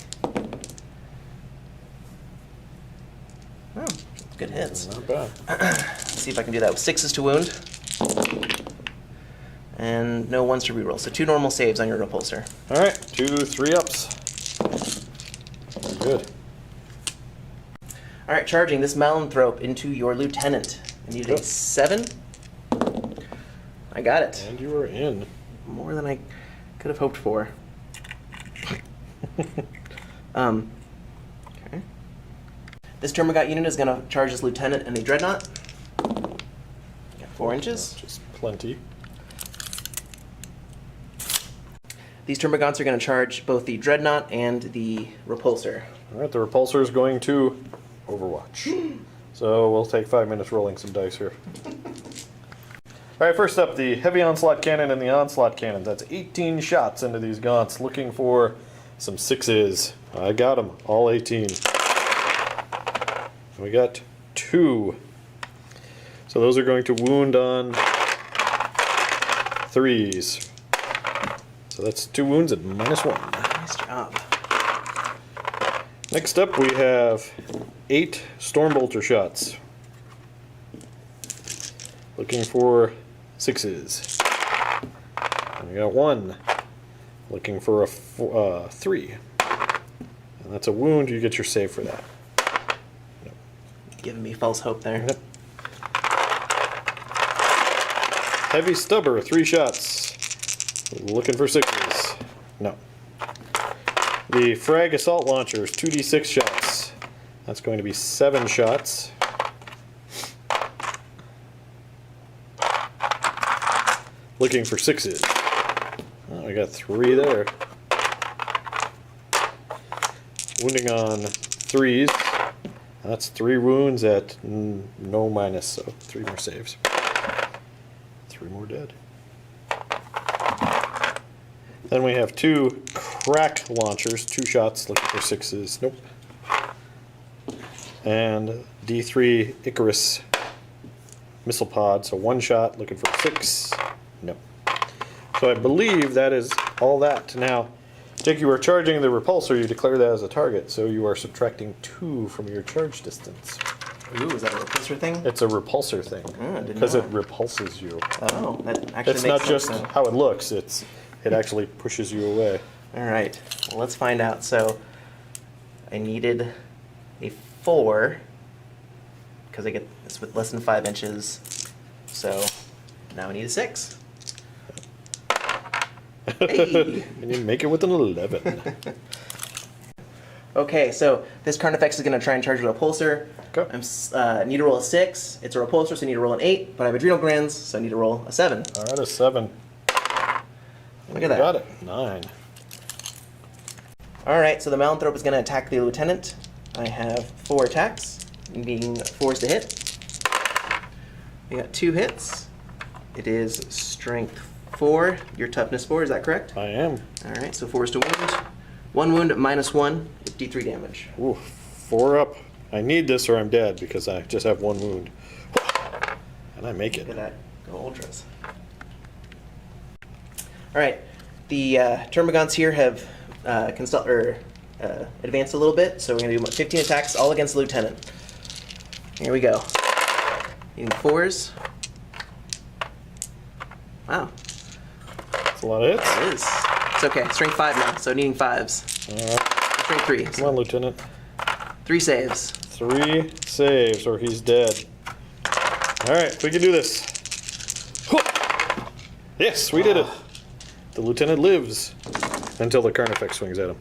Oh, good hits. Not bad. Let's see if I can do that with 6s to wound. And no 1s to reroll. So 2 normal saves on your repulsor. Alright, 2 3 ups. We're good. Alright, charging this Malanthrope into your lieutenant. I need a 7. I got it. And you are in. More than I could have hoped for. Okay. This Termagant unit is going to charge this lieutenant and a dreadnought. Got 4 inches. Just plenty. These Termagants are going to charge both the dreadnought and the repulsor. Alright, the repulsor is going to Overwatch. So we'll take 5 minutes rolling some dice here. Alright, first up, the heavy onslaught cannon and the onslaught cannon. That's 18 shots into these gaunts, looking for some 6s. I got them, all 18. We got 2. So those are going to wound on 3s. So that's 2 wounds at -1. Nice job. Next up, we have 8 Stormbolter shots. Looking for 6s. And we got 1. Looking for a 3. And that's a wound. You get your save for that. Yep. Giving me false hope there. Yep. Heavy Stubber, 3 shots. Looking for 6s. No. The Frag Assault Launchers, 2d6 shots. That's going to be 7 shots. Looking for 6s. Oh, I got 3 there. Wounding on 3s. That's 3 wounds at no minus, so 3 more saves. 3 more dead. Then we have 2 Crack Launchers, 2 shots, looking for 6s. Nope. And D3 Icarus Missile Pod, so 1 shot, looking for 6. Nope. So I believe that is all that. Now, Jake, you are charging the repulsor, you declare that as a target, so you are subtracting 2 from your charge distance. Ooh, is that a repulsor thing? It's a repulsor thing, I didn't because know. it repulses you. Oh, that actually It's makes not sense just then. how it looks, it's it actually pushes you away. All right, well, let's find out. So I needed a 4 because I get this with less than 5 inches. So now I need a 6. Hey. And you make it with an 11. Okay, so this Carnifex is going to try and charge with a repulsor. Okay. I need to roll a 6. It's a repulsor, so I need to roll an 8. But I have adrenal glands, so I need to roll a 7. All right, a 7. Look at that. Got it. 9. All right, so the Malanthrope is going to attack the Lieutenant. I have 4 attacks, being forced to hit. I got 2 hits. It is strength 4, your toughness 4, is that correct? I am. All right, so 4 is to wound. 1 wound, -1, 53 damage. Ooh, 4 up. I need this or I'm dead because I just have 1 wound. And I make it. Look at that. Go Ultras. All right, the Termagants here have advanced a little bit, so we're going to do 15 attacks, all against the Lieutenant. Here we go. Needing 4s. Wow. That's a lot of hits. It is. It's okay. Strength 5 now, so needing 5s. All right. Strength 3. Come on, Lieutenant. 3 saves. 3 saves or he's dead. All right, we can do this. Yes, we did it. The Lieutenant lives until the Carnifex swings at him.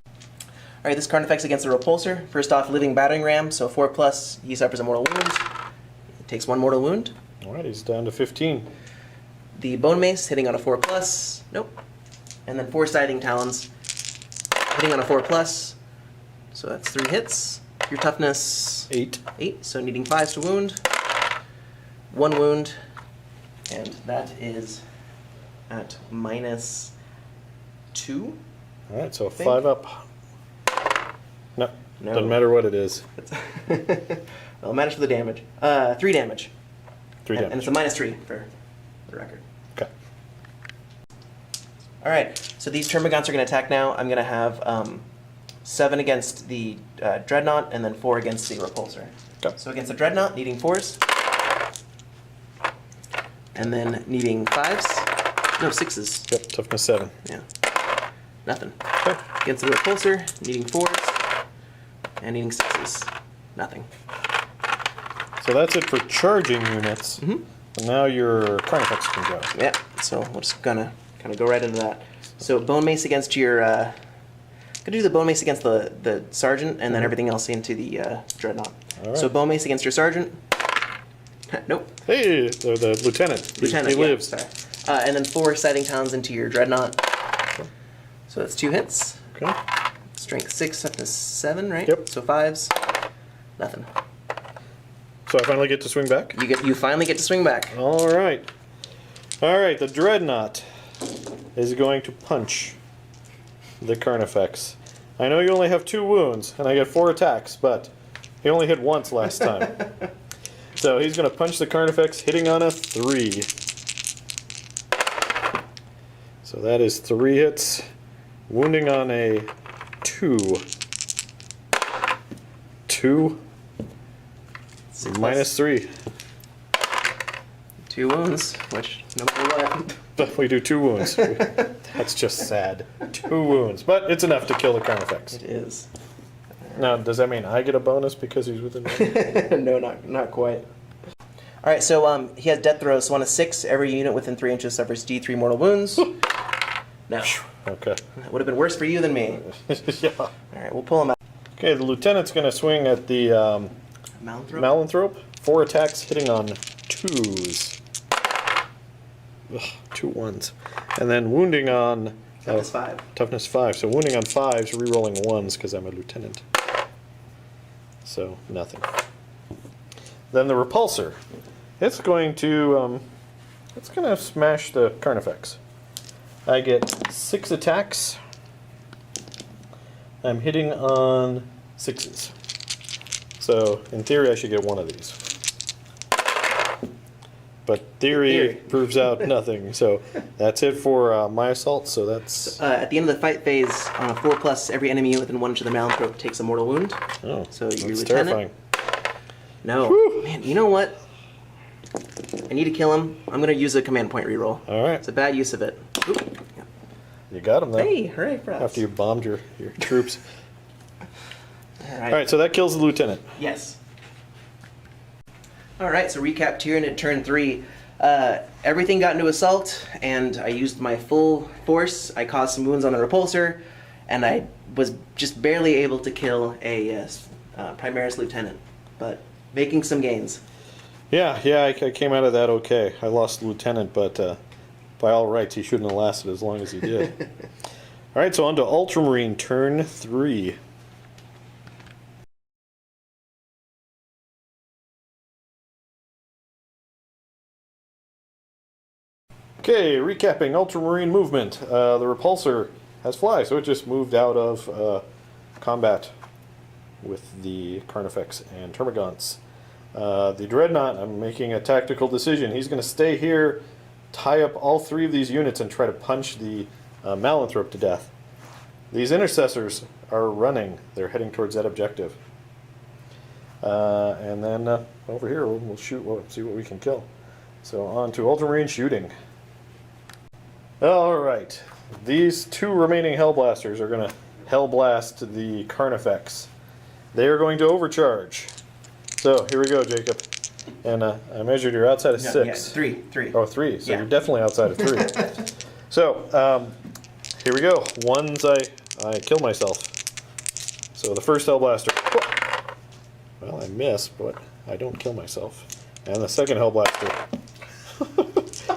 All right, this Carnifex against the Repulsor. First off, Living Battering Ram, so 4+, he suffers a mortal wound. It takes 1 mortal wound. All right, he's down to 15. The Bone Mace, hitting on a 4+, nope. And then 4 Scything Talons, hitting on a 4+, so that's 3 hits. Your toughness... 8. 8, so needing 5s to wound. 1 wound, and that is at -2. All right, so think. 5 up. No, No. doesn't matter what it is. Well, manage for the damage. 3 damage. 3 damage. And it's a -3 for the record. Okay. All right, so these Termagants are going to attack now. I'm going to have 7 against the Dreadnought and then 4 against the Repulsor. Okay. So against the Dreadnought, needing 4s. And then needing 5s. No, 6s. Yep, toughness 7. Yeah. Nothing. Okay. Against the Repulsor, needing 4s. And needing 6s. Nothing. So that's it for charging units. Mm-hmm. And now your Carnifex can go. Yeah, so we're just gonna kind of go right into that. So Bone Mace against your... gonna do the Bone Mace against the Sergeant, and then everything else into the Dreadnought. All right. So Bone Mace against your Sergeant. Nope. Hey, the Lieutenant. Lieutenant, he yeah, lives. sorry. And then 4 Scything Talons into your Dreadnought. So that's 2 hits. Okay. Strength 6 up to 7, right? Yep. So 5s. Nothing. So I finally get to swing back? You finally get to swing back. All right. All right, the Dreadnought is going to punch the Carnifex. I know you only have 2 wounds, and I get 4 attacks, but he only hit once last time. So he's going to punch the Carnifex, hitting on a 3. So that is 3 hits, wounding on a 2. 2 minus 3. 2 wounds, which no matter what. But we do 2 wounds. That's just sad. 2 wounds, but it's enough to kill the Carnifex. It is. Now, does that mean I get a bonus because he's within? No, not quite. All right, so he has death throws. So on a 6, every unit within 3 inches suffers D3 mortal wounds. No. Okay. That would have been worse for you than me. Yeah. All right, we'll pull him out. Okay, the Lieutenant's going to swing at the Malanthrope? Malanthrope. 4 attacks, hitting on 2s. Ugh, 2 1s. And then wounding on... Toughness 5. Toughness 5. So wounding on 5s, re-rolling 1s because I'm a Lieutenant. So, nothing. Then the Repulsor. It's going to smash the Carnifex. I get 6 attacks. I'm hitting on 6s. So, in theory, I should get 1 of these. But theory proves out nothing. So, that's it for my assault. So, that's... At the end of the fight phase, on a 4+, every enemy within 1 inch of the Malanthrope takes a mortal wound. Oh, So your that's Lieutenant... terrifying. No. Whew. Man, you know what? I need to kill him. I'm going to use a command point reroll. All right. It's a bad use of it. Oop. You got him, though. Hey, hooray for us. After you bombed your troops. All All right, so that kills the lieutenant. Yes. All right, so recap Tyranid turn 3. Everything got into assault, and I used my full force. I caused some wounds on the repulsor, and I was just barely able to kill a Primaris lieutenant, but making some gains. Yeah, I came out of that okay. I lost the lieutenant, but by all rights, he shouldn't have lasted as long as he did. All right, so on to Ultramarine turn 3. Okay, recapping Ultramarine movement. The repulsor has fly, so it just moved out of combat with the Carnifex and Termagants. The Dreadnought, I'm making a tactical decision. He's going to stay here, tie up all 3 of these units, and try to punch the Malanthrope to death. These Intercessors are running. They're heading towards that objective. And then over here, we'll shoot, we'll see what we can kill. So on to Ultramarine shooting. Alright, these 2 remaining Hellblasters are going to Hellblast the Carnifex. They are going to overcharge. So, here we go, Jacob. And I measured you're outside of 6. Yeah, 3. Oh, 3. So Yeah. you're definitely outside of 3. So, here we go. Ones I kill myself. So the first Hellblaster. Well, I miss, but I don't kill myself. And the second Hellblaster.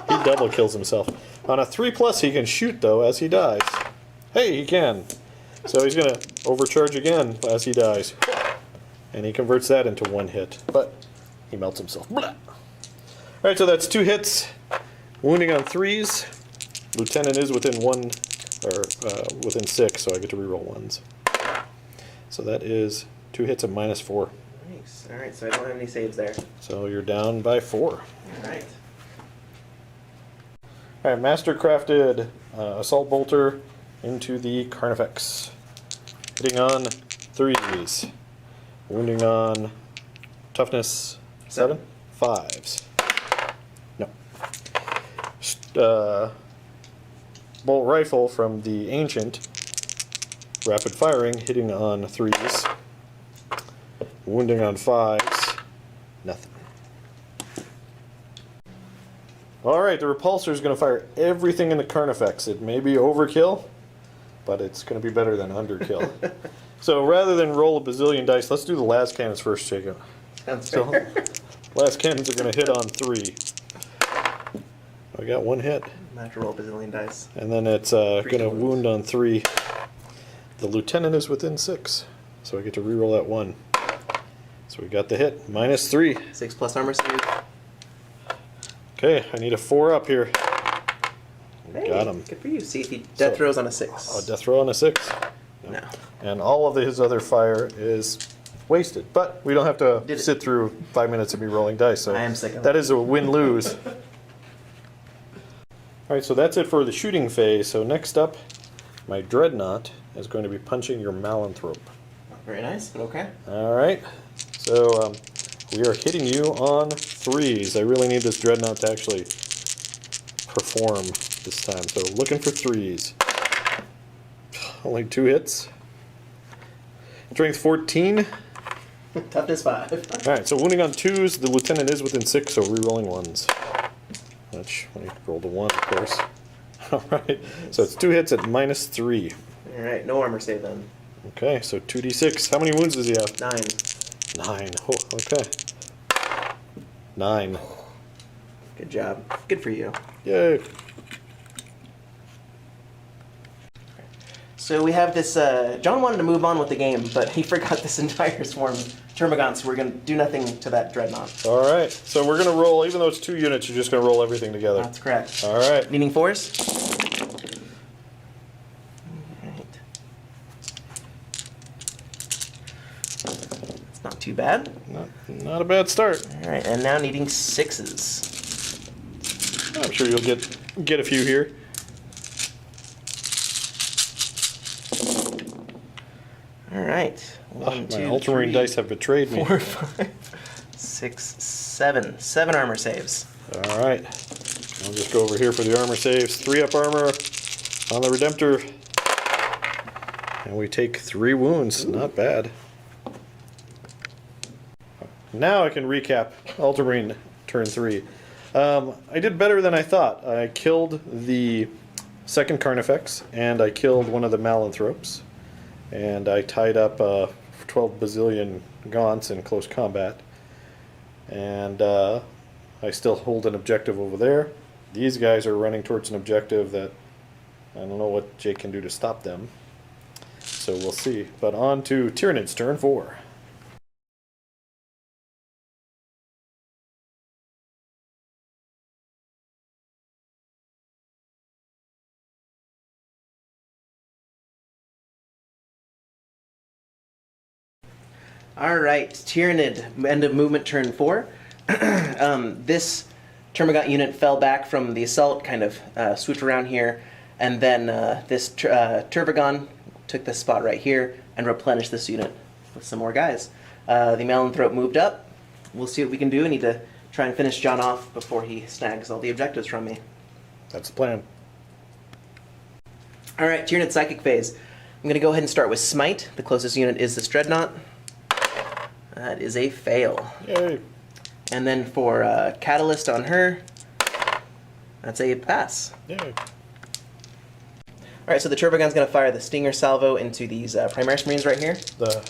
He double kills himself. On a 3+, he can shoot, though, as he dies. Hey, he can. So he's going to overcharge again as he dies. And he converts that into 1 hit. But he melts himself. Blah. Alright, so that's 2 hits. Wounding on 3s. Lieutenant is within 1, or within 6, so I get to reroll 1s. So that is 2 hits at -4. Nice. Alright, so I don't have any saves there. So you're down by 4. Alright. Alright, Mastercrafted Assault Bolter into the Carnifex. Hitting on 3s. Wounding on toughness 7? 5s. No. Bolt rifle from the Ancient. Rapid firing, hitting on 3s. Wounding on 5s. Nothing. Alright, the repulsor is going to fire everything in the Carnifex. It may be overkill, but it's going to be better than underkill. So rather than roll a bazillion dice, let's do the las cannons first, Jacob. Sounds So, fair. las cannons are going to hit on 3. I got 1 hit. I have to roll a bazillion dice. And then it's going to wound on 3. The lieutenant is within 6, so I get to reroll that 1. So we got the hit, -3. 6+ armor save. Okay, I need a 4 up here. Hey, Got him. Good for you. See if he death throws on a 6. Oh, death row on a 6. No. And all of his other fire is wasted. But we don't have to Did it. sit through 5 minutes of me rolling dice. So I am sick of that it. is a win-lose. Alright, so that's it for the shooting phase. So next up, my Dreadnought is going to be punching your Malanthrope. Very nice, but okay. Alright, so we are hitting you on 3s. I really need this Dreadnought to actually perform this time. So looking for 3s. Only 2 hits. Strength 14. Toughness 5. Alright, so wounding on 2s, the lieutenant is within 6, so rerolling 1s. Which, I rolled a 1, of course. Alright, so it's 2 hits at -3. Alright, no armor save then. Okay, so 2d6. How many wounds does he have? 9. 9. Oh, okay. 9. Good job. Good for you. Yay. So we have this, John wanted to move on with the game, but he forgot this entire swarm of Termagants, so we're going to do nothing to that Dreadnought. Alright, so we're going to roll, even though it's 2 units, you're just going to roll everything together. That's correct. Alright. Needing 4s? Alright. It's not too bad. Not a bad start. Alright, and now needing 6s. I'm sure you'll get a few here. Alright. My Ultramarine dice have betrayed me. 4, 5, 6, 7. 7 armor saves. All right. I'll just go over here for the armor saves. 3 up armor on the Redemptor. And we take 3 wounds. Ooh. Not bad. Now I can recap Ultramarine turn 3. I did better than I thought. I killed the second Carnifex, and I killed one of the Malanthropes. And I tied up 12 bazillion Gaunts in close combat. And I still hold an objective over there. These guys are running towards an objective that I don't know what Jake can do to stop them. So we'll see. But on to Tyranids turn 4. Alright, Tyranid, end of movement turn 4. This Termagant unit fell back from the assault, kind of swooped around here, and then this Turvagon took this spot right here and replenished this unit with some more guys. The Malanthrope moved up. We'll see what we can do. I need to try and finish John off before he snags all the objectives from me. That's the plan. Alright, Tyranid Psychic Phase. I'm going to go ahead and start with Smite. The closest unit is this Dreadnought. That is a fail. Yay. And then for Catalyst on her, that's a pass. Yay. Alright, so the Turbogon's going to fire the Stinger Salvo into these Primaris Marines right here. The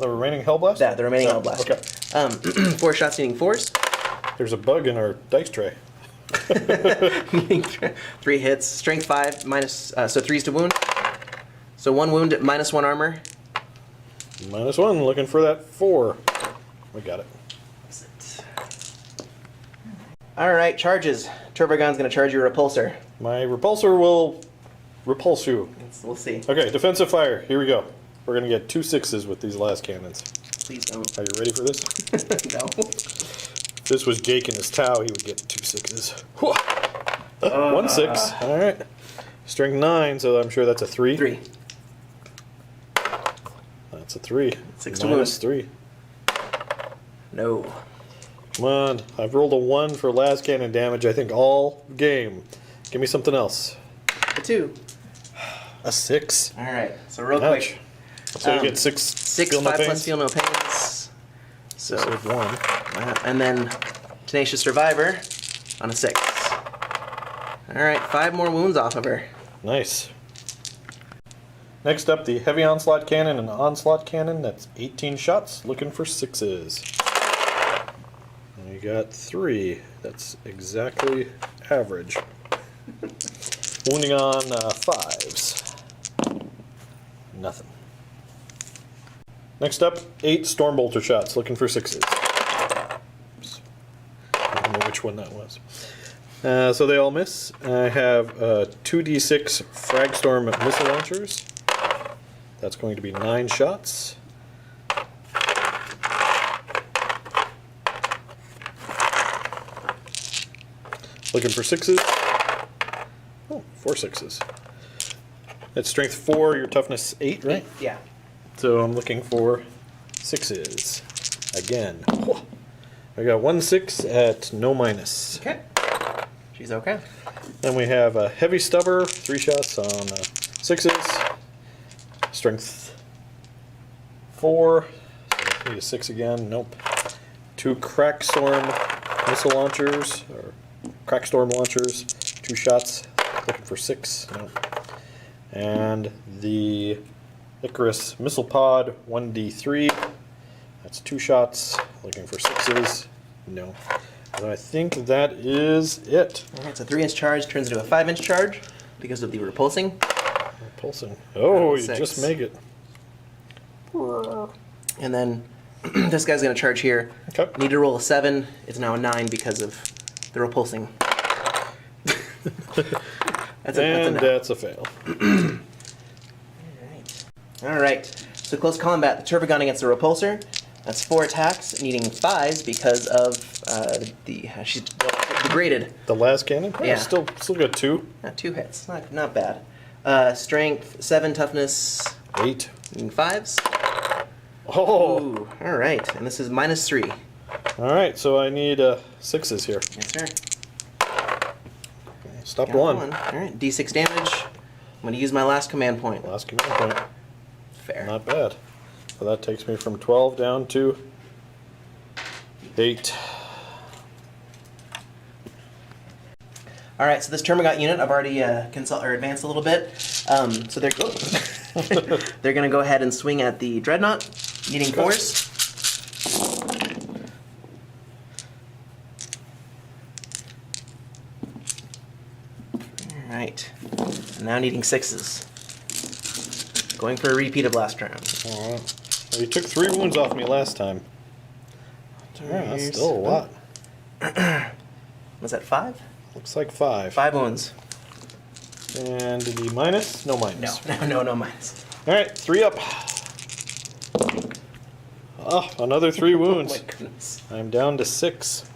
remaining Hellblast? Yeah, the remaining Hellblast. Okay. 4 shots needing 4s. There's a bug in our dice tray. 3 hits. Strength 5, minus, so 3s to wound. So 1 wound at -1 armor. -1, looking for that 4. We got it. Alright, charges. Turbogon's going to charge your repulsor. My repulsor will repulse you. We'll see. Okay, defensive fire. Here we go. We're going to get 2 6s with these last cannons. Please don't. Are you ready for this? No. If this was Jake in his Tau, he would get 2 6s. 1 6. Alright. Strength 9, so I'm sure that's a 3. 3. That's a 3. 6 to wound. -3. No. Come on. I've rolled a 1 for last cannon damage, I think, all game. Give me something else. A 2. A 6. Alright, so real Ouch. quick. So you get 6 6, feel 5 no pains? plus feel no pains. So, Save 1. and then Tenacious Survivor on a 6. Alright, 5 more wounds off of her. Nice. Next up, the Heavy Onslaught Cannon and Onslaught Cannon. That's 18 shots, looking for 6s. And you got 3. That's exactly average. Wounding on 5s. Nothing. Next up, 8 Stormbolter shots, looking for 6s. Oops. I don't know which one that was. So they all miss. I have 2d6 Fragstorm missile launchers. That's going to be 9 shots. Looking for 6s. Oh, 4 6s. That's strength 4, your toughness 8, right? Yeah. So I'm looking for 6s. Again. I got 1 6 at no minus. Okay. She's okay. Then we have a Heavy Stubber, 3 shots on 6s. Strength 4. So need a 6 again. Nope. 2 Crackstorm missile launchers, or Crackstorm launchers. 2 shots. Looking for 6. Nope. And the Icarus Missile Pod, 1d3. That's 2 shots. Looking for 6s. No. So I think that is it. Alright, so 3-inch charge turns into a 5-inch charge because of the repulsing. Repulsing. Oh, you 6. just make it. And then this guy's going to charge here. Okay. Need to roll a 7. It's now a 9 because of the repulsing. That's a fail. Alright, so close combat. The Turbogon against the repulsor. That's 4 attacks, needing 5s because of she's degraded. The last cannon? Yeah. Still got 2. 2 hits, not bad. Strength 7, toughness 8. needing 5s. Oh! Ooh, alright, and this is -3. Alright, so I need 6s here. Yes, sir. Stop Got one. Alright, D6 damage. I'm going to use my last command point. Last command point. Fair. Not bad. So that takes me from 12 down to 8. Alright, so this Termagant unit, I've already advanced a little bit. So they're they're going to go ahead and swing at the Dreadnought, needing force. Alright, now needing 6s. Going for a repeat of last round. Alright. Well, you took 3 wounds off me last time. That's still a lot. Was that 5? Looks like 5. 5 wounds. And the minus? No minus. No minus. Alright, 3 up. Oh, another 3 wounds. Oh my goodness. I'm down to 6.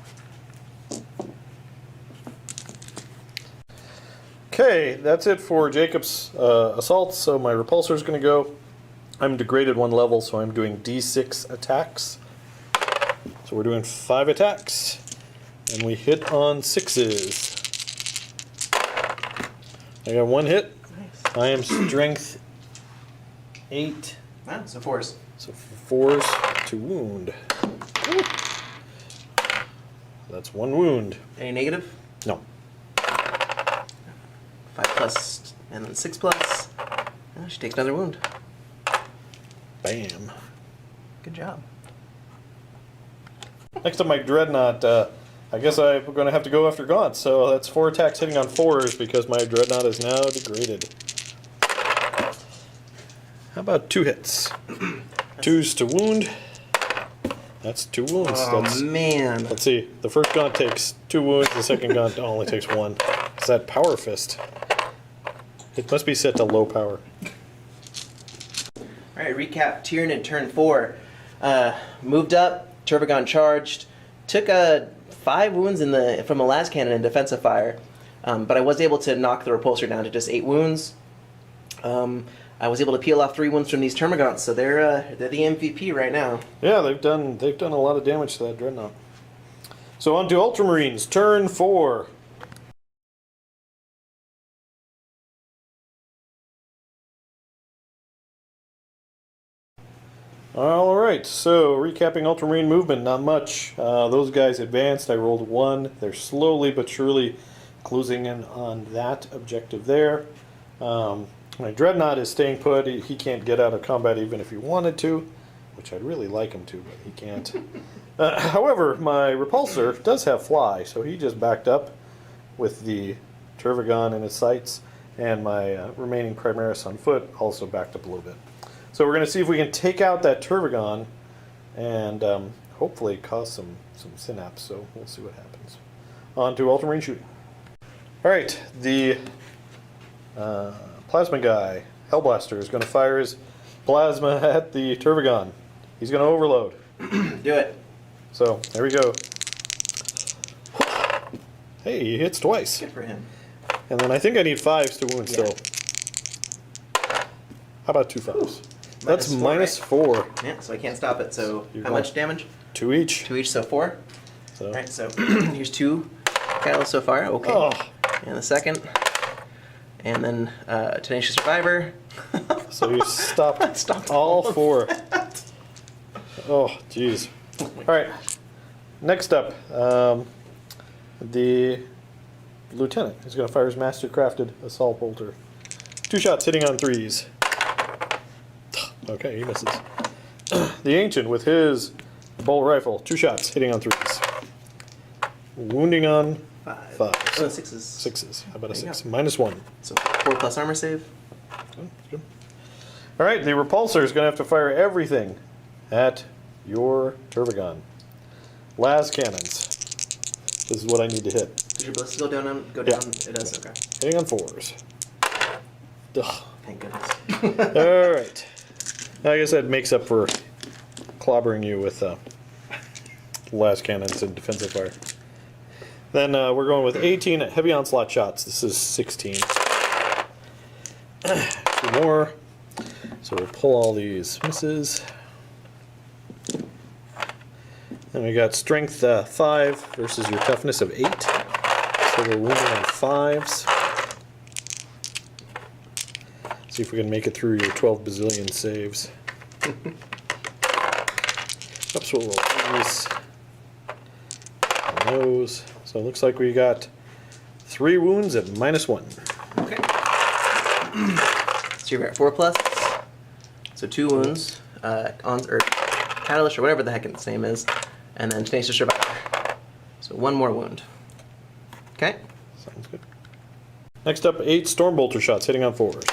Okay, that's it for Jacob's assaults. So my repulsor is going to go. I'm degraded 1 level, so I'm doing D6 attacks. So we're doing 5 attacks. And we hit on 6s. I got 1 hit. Nice. I am strength 8. Wow, so 4s. So 4s to wound. Ooh. That's 1 wound. Any negative? No. 5 plus, and then 6 plus. Oh, she takes another wound. Bam. Good job. Next up, my Dreadnought. I guess I'm going to have to go after Gaunt. So that's 4 attacks hitting on 4s because my Dreadnought is now degraded. How about 2 hits? 2s to wound. That's 2 wounds. Oh, man. Let's see. The first Gaunt takes 2 wounds. The second Gaunt only takes 1. It's that Power Fist. It must be set to low power. Alright, recap. Tyranid turn 4. Moved up. Termagant charged. Took 5 wounds from the last cannon in defensive fire. But I was able to knock the repulsor down to just 8 wounds. I was able to peel off 3 wounds from these Termagants, so they're the MVP right now. Yeah, they've done a lot of damage to that Dreadnought. So on to Ultramarines, turn 4. Alright, so recapping Ultramarine movement, not much. Those guys advanced, I rolled 1. They're slowly but surely closing in on that objective there. My Dreadnought is staying put. He can't get out of combat even if he wanted to, which I'd really like him to, but he can't. However, my Repulsor does have fly, so he just backed up with the Tervagon in his sights, and my remaining Primaris on foot also backed up a little bit. So we're going to see if we can take out that Tervagon and hopefully cause some synapse, so we'll see what happens. On to Ultramarine shooting. Alright, the Plasma guy, Hellblaster, is going to fire his plasma at the Tervagon. He's going to overload. Do it. So, there we go. Hey, he hits twice. Good for him. And then I think I need 5s to wound still. How about 2 5s? That's minus 4. Right? Yeah, so I can't stop it. So You're how much damage? 2 each. 2 each, so 4. So. Alright, so here's 2 catalysts so far. Okay. Oh. And the second. And then Tenacious Survivor. So you stopped all 4. Oh, jeez. Alright. Next up, the Lieutenant is going to fire his master-crafted assault bolter. 2 shots hitting on 3s. Okay, he misses. The Ancient with his bolt rifle. 2 shots hitting on 3s. Wounding on 5s. 6s. 6s. How about a 6? Minus 1. So 4 plus armor save. Good. Alright, the Repulsor is going to have to fire everything at your Tervagon. Las cannons. This is what I need to hit. Does your ballistic go down? Go down? Yeah. It does, okay. Hitting on 4s. Ugh. Thank goodness. Alright. I guess that makes up for clobbering you with las cannons and defensive fire. Then we're going with 18 heavy onslaught shots. This is 16. 2 more. So we'll pull all these misses. And we got strength 5 versus your toughness of 8. So we're wounding on 5s. See if we can make it through your 12 bazillion saves. Oops, we'll roll these. And those. So it looks like we got 3 wounds at -1. Okay. So you're at 4+. So 2 wounds, or catalyst or whatever the heck its name is, and then Tenacious Survivor. So 1 more wound. Okay. Sounds good. Next up, 8 Stormbolter shots hitting on 4s.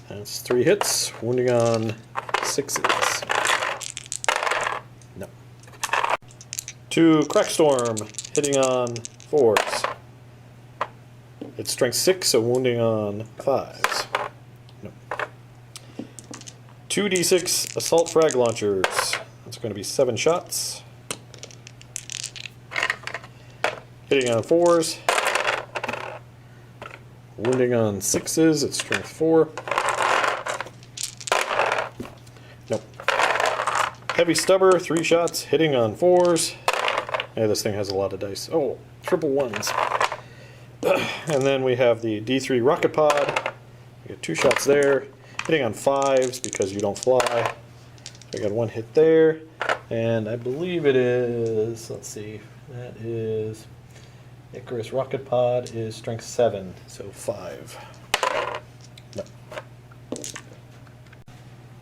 That's 3 hits, wounding on 6s. No. 2 Crackstorm hitting on 4s. It's strength 6, so wounding on 5s. No. 2d6 Assault Frag Launchers. That's going to be 7 shots. Hitting on 4s. Wounding on 6s. It's strength 4. Nope. Heavy Stubber, 3 shots. Hitting on 4s. Yeah, this thing has a lot of dice. Oh, triple 1s. And then we have the D3 Rocket Pod. We get 2 shots there. Hitting on 5s because you don't fly. We got 1 hit there. And I believe it is, let's see, that is Icarus Rocket Pod is strength 7, so 5. No.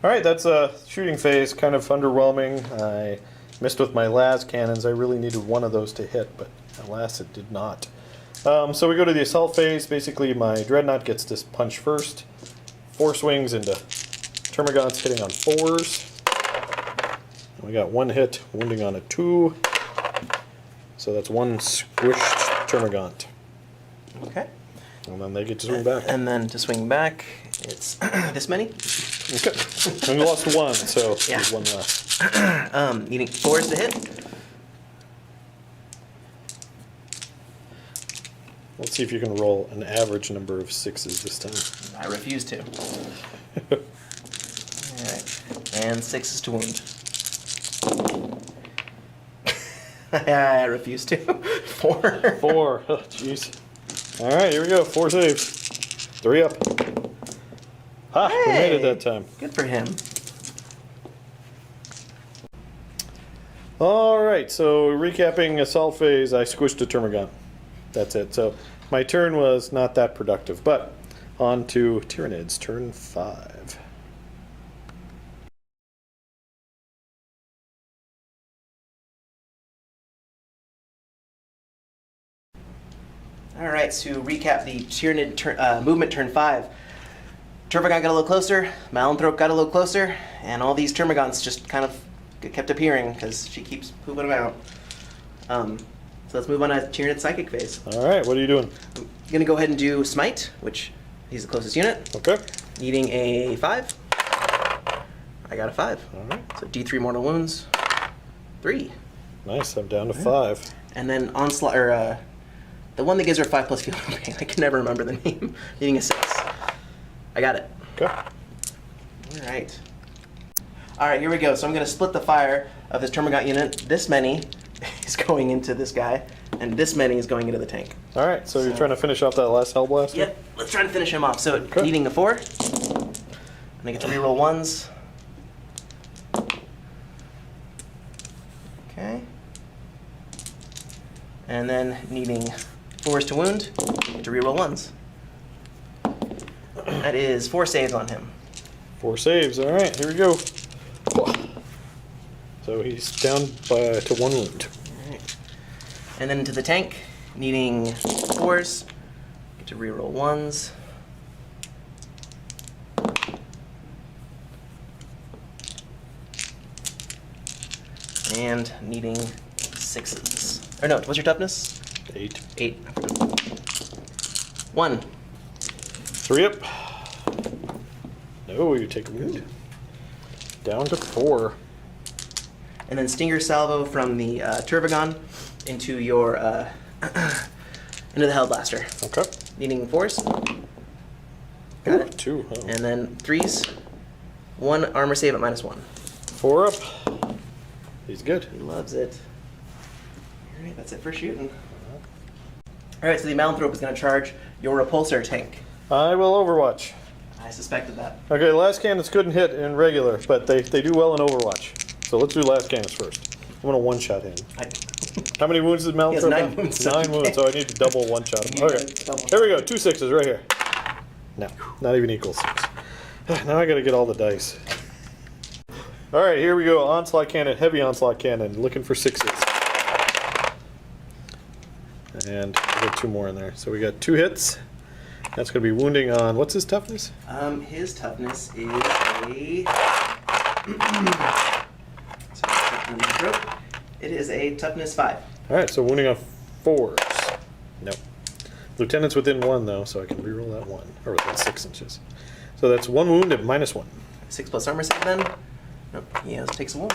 Alright, that's a shooting phase, kind of underwhelming. I missed with my las cannons. I really needed one of those to hit, but alas, it did not. So we go to the assault phase. Basically, my Dreadnought gets this punch first. 4 swings into Termagants hitting on 4s. And we got 1 hit, wounding on a 2. So that's 1 squished Termagant. Okay. And then they get to swing back. And then to swing back, it's this many. Okay. And we lost 1, so Yeah. there's 1 left. Needing 4s to hit. Let's see if you can roll an average number of 6s this time. I refuse to. Alright. And 6s to wound. I refuse to. 4. 4. Oh, jeez. Alright, here we go. 4 saves. 3 up. Ha! We made it that time. Good for him. Alright, so recapping assault phase, I squished a Termagant. That's it. So my turn was not that productive, but on to Tyranids, turn 5. Alright, so to recap the Tyranid movement turn 5. Termagant got a little closer, Malenthrope got a little closer, and all these Termagants just kind of kept appearing because she keeps pooping them out. So let's move on to Tyranid Psychic phase. Alright, what are you doing? I'm going to go ahead and do Smite, which he's the closest unit. Okay. Needing a 5. I got a 5. Alright. So D3 mortal wounds. 3. Nice, I'm down to 5. And then Onslaught, or the one that gives her 5+ field pain. I can never remember the name. Needing a 6. I got it. Okay. Alright. Alright, here we go. So I'm going to split the fire of this Termagant unit. This many is going into this guy, and this many is going into the tank. Alright, so you're trying to finish off that last Hellblaster? Yep, let's try to finish him off. So Okay. needing a 4. And I get to reroll 1s. Okay. And then needing 4s to wound, get to reroll 1s. That is 4 saves on him. 4 saves, alright, here we go. So he's down to 1 wound. Alright. And then into the tank, needing 4s, get to reroll 1s. And needing 6s. Or no, what's your toughness? 8. 8. 1. 3 up. No, you take a wound. Down to 4. And then Stinger Salvo from the Turbogon into your into the Hellblaster. Okay. Needing 4s. Got it. 2. Oh. And then 3s. 1 armor save at -1. 4 up. He's He's good. He loves it. All right, that's it for shooting. All right, so the Malanthrope is going to charge your repulsor tank. I will Overwatch. I suspected that. Okay, last cannons couldn't hit in regular, but they do well in Overwatch. So let's do last cannons first. I'm going to one-shot him. How many wounds did Malanthrope He has 9 have? wounds. 9 wounds, so I need to double one-shot him. Okay, here we go. 2 6s right here. No, not even equal 6. Now I got to get all the dice. All right, here we go. Onslaught cannon, heavy onslaught cannon, looking for 6s. And we got 2 more in there. So we got 2 hits. That's going to be wounding on, what's his toughness? His toughness is a... It is a toughness 5. All right, so wounding on 4s. No. Lieutenant's within 1, though, so I can reroll that 1. Or within 6 inches. So that's 1 wound at -1. 6 plus armor save then? Nope, he takes a wound.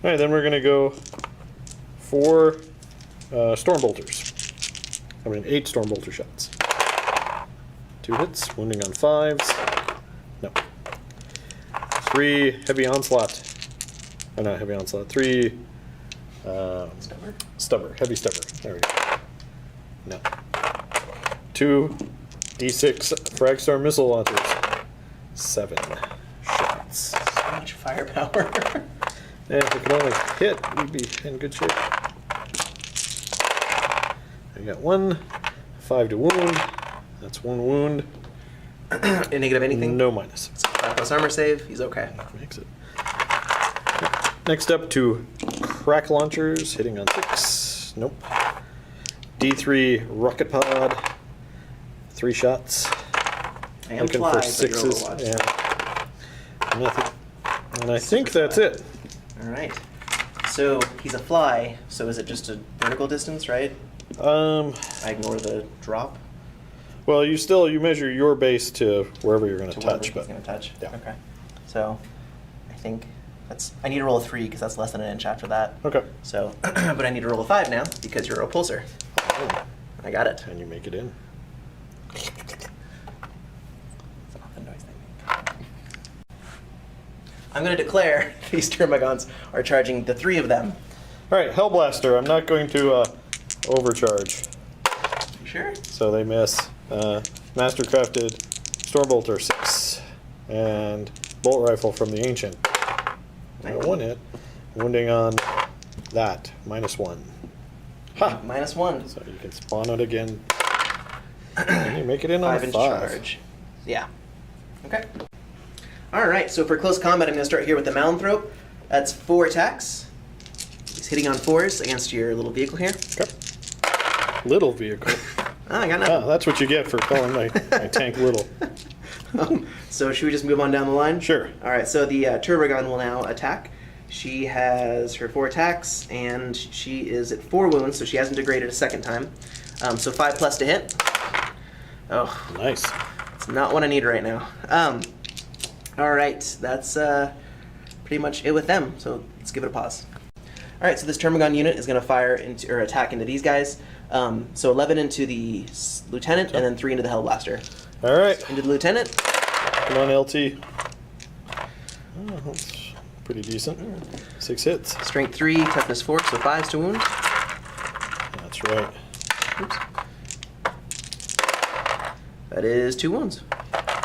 All right, then we're going to go 4 Stormbolters. I mean, 8 Stormbolter shots. 2 hits, wounding on 5s. No. 3 heavy onslaught. Oh, not heavy onslaught. 3 stubber. Heavy stubber. There we go. No. 2 D6 Fragstar missile launchers. 7 shots. So much firepower. And if we could only hit, we'd be in good shape. I got 1, 5 to wound. That's 1 wound. A negative anything? No minus. 5 plus armor save, he's okay. That makes it. Next up, 2 crack launchers, hitting on 6. Nope. D3 rocket pod, 3 shots. And looking fly, for but you're 6s. Overwatch. And nothing. And I think that's it. All right. So he's a fly. So is it just a vertical distance, right? I ignore the drop Well, you measure your base to wherever you're going to to whatever touch, he's but going to touch. yeah. Okay. So I think I need to roll a 3 because that's less than an inch after that. Okay. So, but I need to roll a 5 now because you're a repulsor. Oh, I got it. and you make it in. That's not the noise they make. I'm going to declare these Termagants are charging the 3 of them. All right, Hellblaster. I'm not going to overcharge, You sure? so they miss. Mastercrafted Stormbolter 6 and bolt rifle from the Ancient. I got 1 hit, wounding on that -1. Ha! -1. So you can spawn it again. And you make it in on 5 a inch 5. charge. Yeah. Okay. All right. So for close combat, I'm going to start here with the Malanthrope. That's 4 attacks. He's hitting on 4s against your little vehicle here. Okay. Little vehicle. Oh, I got nothing. Ah, that's what you get for calling my tank little. So should we just move on down the line? Sure. All right. So the Turbogun will now attack. She has her 4 attacks, and she is at 4 wounds, so she hasn't degraded a second time. So 5+ to hit. Oh, Nice. it's not what I need right now. All right, that's pretty much it with them. So let's give it a pause. All right, so this Termagon unit is going to fire into or attack into these guys. So 11 into the lieutenant, and then 3 into the Hellblaster. All right. Into the lieutenant. Come on, LT. Oh, that's pretty decent. 6 hits. Strength 3, toughness 4, so 5s to wound. That's right. Oops. That is 2 wounds.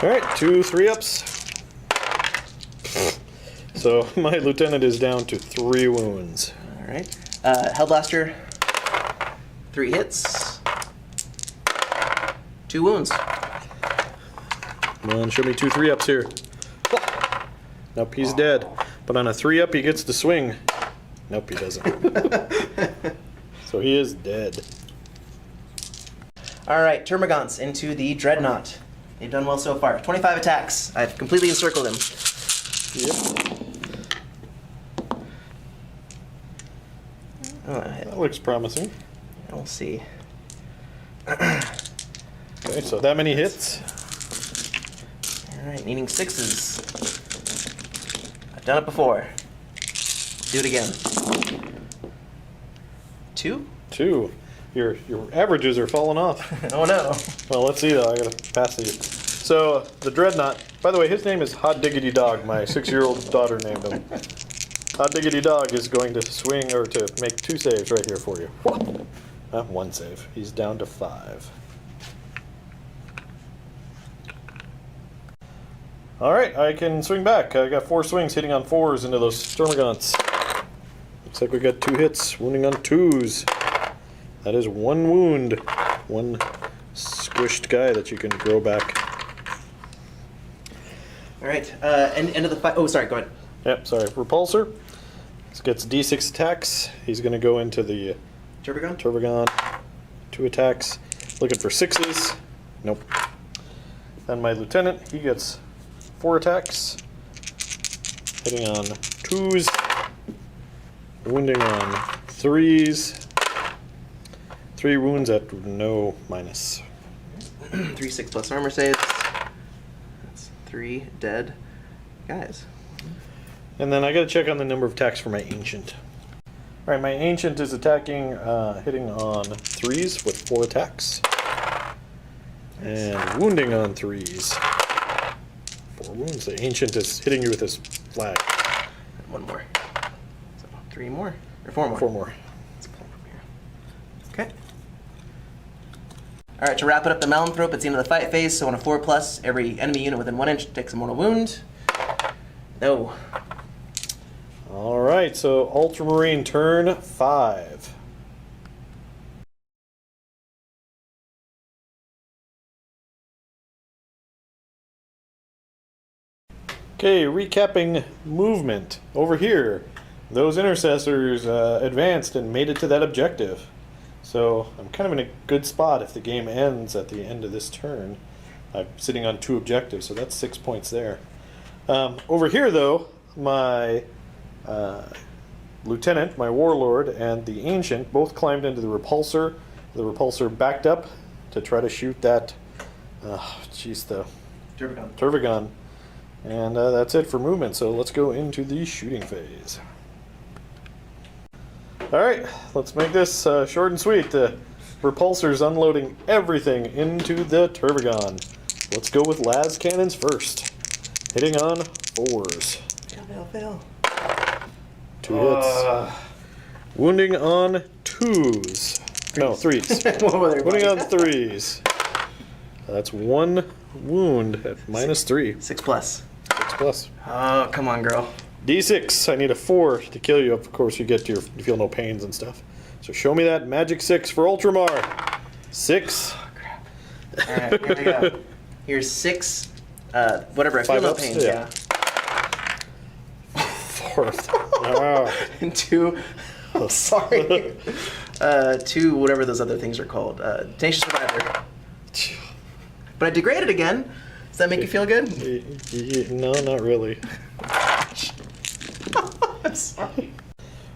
All right, 2 3-ups. So my lieutenant is down to 3 wounds. All right. Hellblaster, 3 hits. 2 wounds. Come on, show me 2 3-ups here. Nope, he's dead. But on a 3-up, he gets to swing. Nope, he doesn't. So he is dead. All right, Termagants into the Dreadnought. They've done well so far. 25 attacks. I've completely encircled him. Yep. That looks promising. We'll see. Okay, so that many hits. All right, needing 6s. I've done it before. Do it again. 2? 2. Your averages are falling off. Oh no. Well, let's see though. I gotta pass these. So the Dreadnought By the way, his name is Hot Diggity Dog. My 6-year-old daughter named him. Hot Diggity Dog is going to swing or to make 2 saves right here for you. 1 save. He's down to 5. Alright, I can swing back. I got 4 swings hitting on 4s into those Termagants. Looks like we got 2 hits, wounding on 2s. That is 1 wound. 1 squished guy that you can grow back. Alright, end of the fight. Oh, sorry, go ahead. Yep, sorry. Repulsor. This gets D6 attacks. He's going to go into the Turbogon. 2 attacks. Looking for 6s. Nope. Then my lieutenant, he gets 4 attacks. Hitting on 2s. Wounding on 3s. 3 wounds at no minus. 3 6+ armor saves. That's 3 dead guys. And then I got to check on the number of attacks for my Ancient. Alright, my Ancient is attacking, hitting on 3s with 4 attacks. And wounding on 3s. 4 wounds. The Ancient is hitting you with his flag. 1 more. So 3 more? Or 4 more? 4 more. Let's pull from here. Okay. Alright, to wrap it up, the Malanthrope, it's the end of the fight phase, so on a 4+, every enemy unit within 1 inch takes a mortal wound. No. Alright, so Ultramarine turn 5. Okay, recapping movement. Over here, those intercessors advanced and made it to that objective. So I'm kind of in a good spot if the game ends at the end of this turn. I'm sitting on 2 objectives, so that's 6 points there. Over here, though, my lieutenant, my warlord, and the ancient both climbed into the repulsor. The repulsor backed up to try to shoot that, the Turbogon. And that's it for movement, so let's go into the shooting phase. Alright, let's make this short and sweet. The repulsor's unloading everything into the Turbogon. Let's go with las cannons first. Hitting on 4s. Fail. 2 hits. Wounding on 2s. No, 3s. Wounding on 3s. That's 1 wound at -3. 6+. 6+. Oh, come on, girl. D6. I need a 4 to kill you. Of course, you get you feel no pains and stuff. So show me that magic 6 for Ultramar. 6. Oh, crap. Alright, here we go. Here's 6. Whatever, I feel 5 no ups? pains, yeah. 4. Oh. And 2. Oh, sorry. 2, whatever those other things are called. Tenacious Survivor. But I degraded again. Does that make you feel good? No, not really. I'm sorry.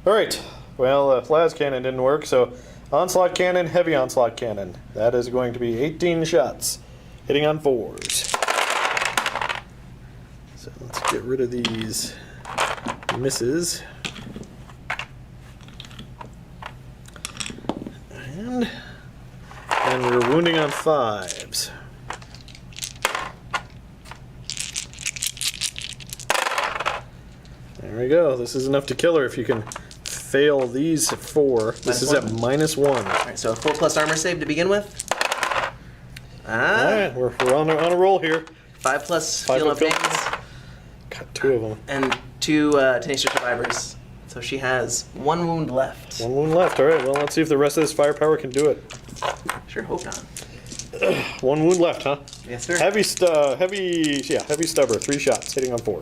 Alright, well, las cannon didn't work, so onslaught cannon, heavy onslaught cannon. That is going to be 18 shots, hitting on 4s. So let's get rid of these misses. And we're wounding on 5s. There we go. This is enough to kill her if you can fail these 4. This is at -1. Alright, so a 4+ armor save to begin with. Alright, we're on a roll here. 5+ 5 feel no of them. pains. Got 2 of them. And 2 Tenacious Survivors. So she has 1 wound left. 1 wound left. Alright, well, let's see if the rest of this firepower can do it. Sure hope not. 1 wound left, huh? Yes, sir. Heavy stubber. 3 shots, hitting on 4.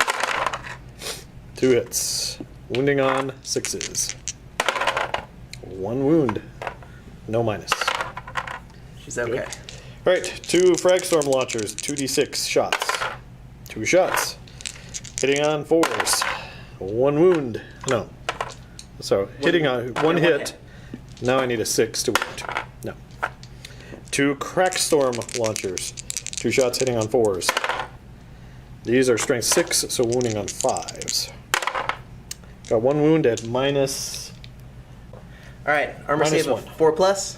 2 hits. Wounding on 6s. 1 wound. No minus. She's okay. Alright, 2 frag storm launchers. 2d6 shots. 2 shots. Hitting on 4s. 1 wound. No. So, hitting on 1 hit. Now I need a 6 to wound. No. 2 crack storm launchers. 2 shots hitting on 4s. These are strength 6, so wounding on 5s. Got 1 wound at minus. Alright, armor Minus save of 1. 4+.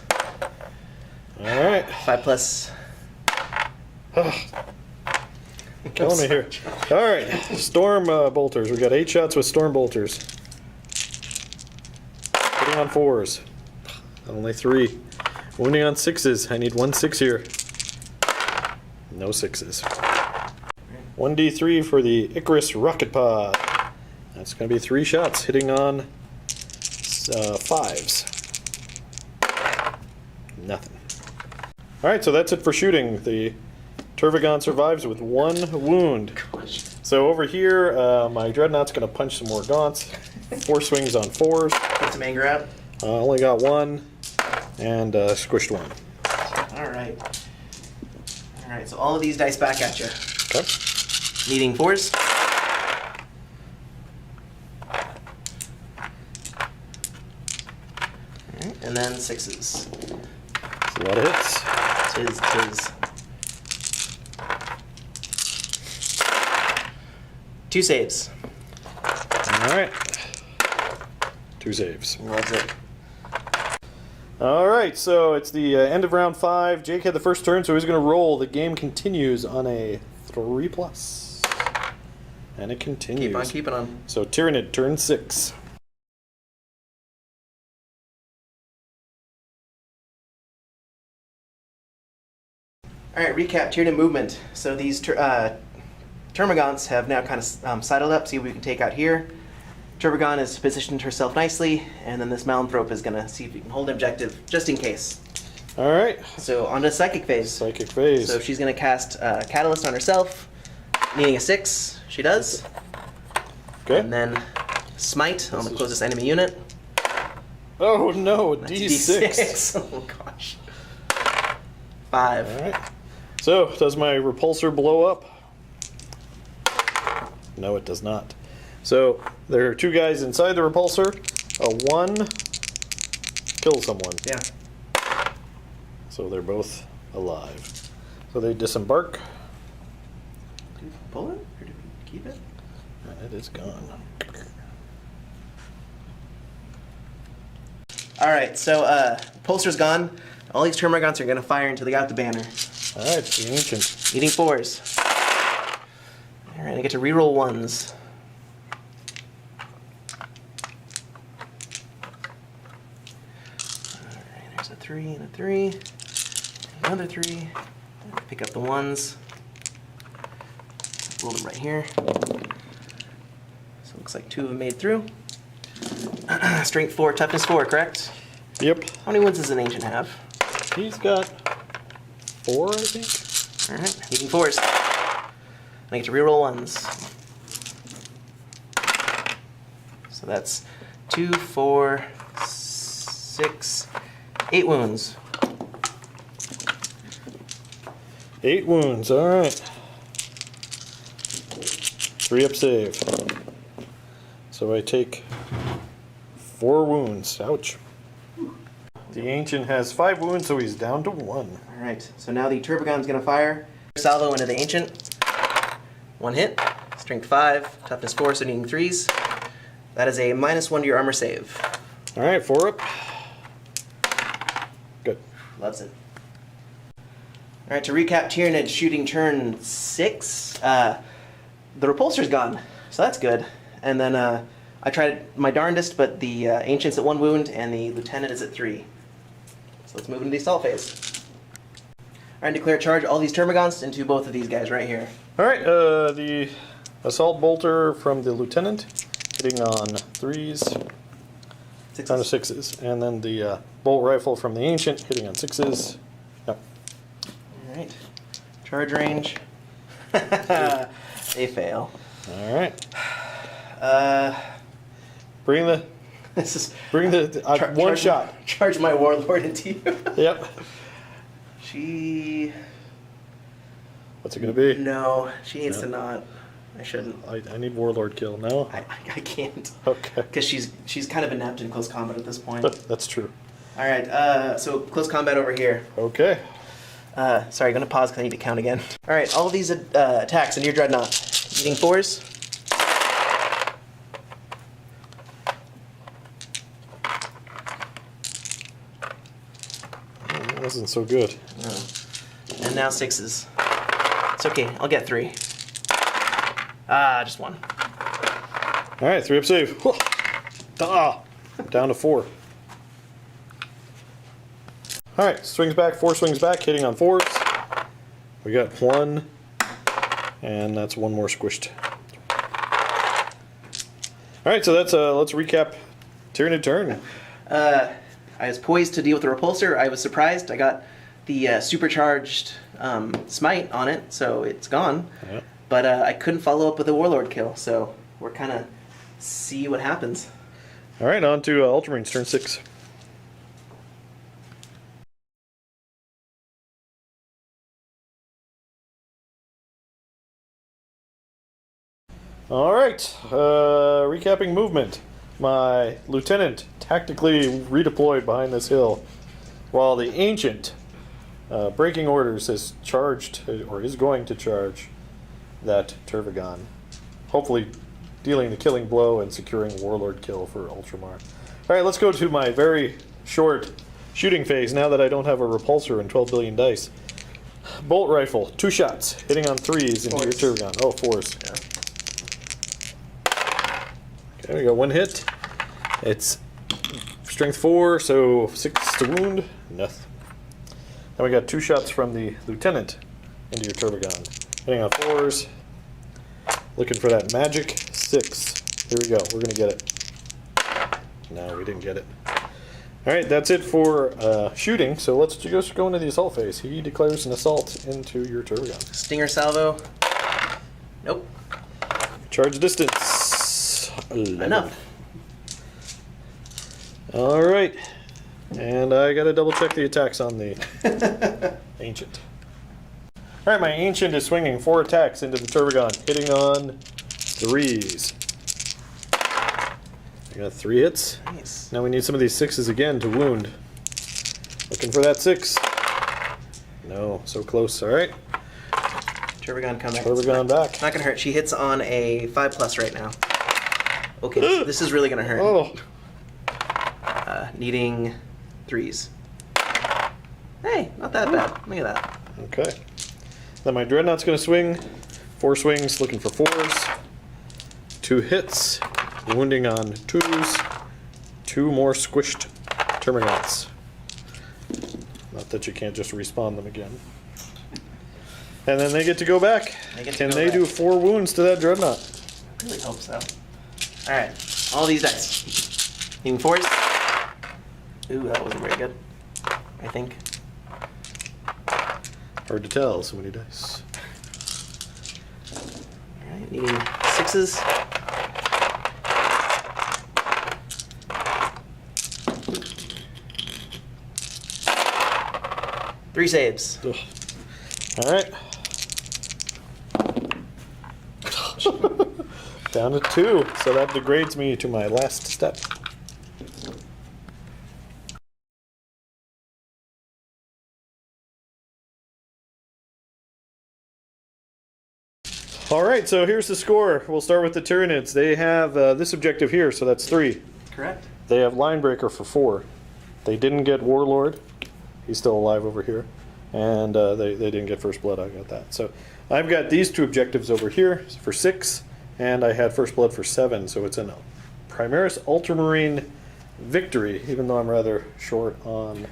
Alright. 5+. Killing me here. All right, storm bolters. We got 8 shots with storm bolters. Hitting on 4s. Only 3. Wounding on 6s. I need 1 6 here. No 6s. 1d3 for the Icarus rocket pod. That's going to be 3 shots, hitting on 5s. Nothing. All right, so that's it for shooting. The Turvagon survives with 1 wound. Gosh. So over here, my Dreadnought's going to punch some more gaunts. 4 swings on 4s. Get some anger out. Only got 1, and squished 1. All right. All right, so all of these dice back at you. Okay. Needing 4s. All right, and then 6s. That's a lot of hits. Tis. 2 saves. All right. 2 saves. Loves it. All right, so it's the end of round 5. Jake had the first turn, so he's going to roll. The game continues on a 3+. And it continues. Keep on. So Tyranid, turn 6. All right, recap Tyranid movement. So these Termagants have now kind of sidled up. See what we can take out here. Turbagon has positioned herself nicely, and then this Malanthrope is going to see if we can hold an objective, just in case. All right. So on to Psychic Phase. Psychic Phase. So she's going to cast Catalyst on herself, needing a 6. She does. Okay. And then Smite on the closest enemy unit. Oh no, That's D6. Oh gosh. 5. All right. So, does my repulsor blow up? No, it does not. So, there are 2 guys inside the repulsor. A 1 kills someone. Yeah. So they're both alive. So they disembark. Do we pull it, or do we keep it? And it is gone. All right, so Pulsar's gone. All these Termagants are going to fire until they got the banner. All right, the Ancient. Needing 4s. All right, I get to reroll 1s. All right, there's a 3 and a 3. Another 3. Pick up the 1s. Roll them right here. So it looks like 2 of them made through. Strength 4, toughness 4, correct? Yep. How many wounds does an Ancient have? He's got 4, I think. All right, needing 4s. I get to reroll 1s. So that's 2, 4, 6, 8 wounds. 8 wounds, all right. 3 up save. So I take 4 wounds. Ouch. The Ancient has 5 wounds, so he's down to 1. All right, so now the Turbagon's going to fire. Salvo into the Ancient. 1 hit. Strength 5, toughness 4, so needing 3s. That is a -1 to your armor save. All right, 4 up. Good. Loves it. All right, to recap, Tyranid shooting turn 6. The Repulsor's gone, so that's good. And then I tried my darndest, but the Ancient's at 1 wound, and the Lieutenant is at 3. So let's move into the assault phase. All right, declare charge all these Termagants into both of these guys right here. All right, the assault bolter from the Lieutenant hitting on 3s, 6s. on 6s, and then the bolt rifle from the Ancient hitting on 6s. Yep. All right, charge range. They fail. All right. Bring the This is one shot. Charge my warlord into you. Yep. She. What's it gonna be? No, she needs No. to not. I shouldn't. I need Warlord kill. No. I can't. Okay. Because she's kind of inept in close combat at this point. That's true. All right. So close combat over here. Okay. Sorry, I'm gonna pause because I need to count again. All right. All of these attacks into your dreadnought. Needing 4s. Oh, that wasn't so good. No. And now 6s. It's okay. I'll get 3. Just one. All right, 3-up save. Down to 4. All right, swings back, 4 swings back, hitting on 4s. We got 1, and that's 1 more squished. All right, so that's let's recap Tyranid turn. I was poised to deal with the repulsor. I was surprised. I got the supercharged smite on it, so it's gone. Yeah. But I couldn't follow up with a warlord kill, so we're kind of see what happens. All right, on to Ultramarines, turn 6. All right, recapping movement. My lieutenant tactically redeployed behind this hill, while the ancient, breaking orders, has charged, or is going to charge, that Turvagon, hopefully dealing the killing blow and securing warlord kill for Ultramar. All right, let's go to my very short shooting phase now that I don't have a repulsor and 12 billion dice. Bolt rifle, 2 shots, hitting on 3s into your Turvagon. Oh, 4s. Yeah. Okay, we got 1 hit. It's strength 4, so 6 to wound. Nothing. Then we got 2 shots from the lieutenant into your Turvagon. Hitting on 4s. Looking for that magic 6. Here we go. We're going to get it. No, we didn't get it. All right, that's it for shooting. So let's just go into the assault phase. He declares an assault into your Turvagon. Stinger salvo. Nope. Charge distance. 11. Enough. All right. And I got to double check the attacks on the ancient. All right, my ancient is swinging 4 attacks into the Turvagon, hitting on 3s. I got 3 hits. Nice. Now we need some of these 6s again to wound. Looking for that 6. No, so close. All right. Turvagon come back. Turvagon back. Not gonna hurt. She hits on a 5+ right now. Okay, this is really gonna hurt. Oh. Needing 3s. Hey, not that bad. Look at that. Okay. Then my Dreadnought's going to swing. 4 swings, looking for 4s. 2 hits, wounding on 2s. 2 more squished Terminats. Not that you can't just respawn them again. And then they get to go back. Can they do 4 wounds to that Dreadnought? I really hope so. Alright, all these dice. Needing 4s. Ooh, that wasn't very good, I think. Hard to tell, so many dice. Alright, needing 6s. Three saves. Ugh. All right. Down to 2, so that degrades me to my last step. All right, so here's the score. We'll start with the Tyranids. They have this objective here, so that's 3. Correct. They have Linebreaker for 4. They didn't get Warlord. He's still alive over here. And they didn't get First Blood. I got that. So I've got these 2 objectives over here for 6, and I had First Blood for 7, so it's a Primaris Ultramarine victory, even though I'm rather short on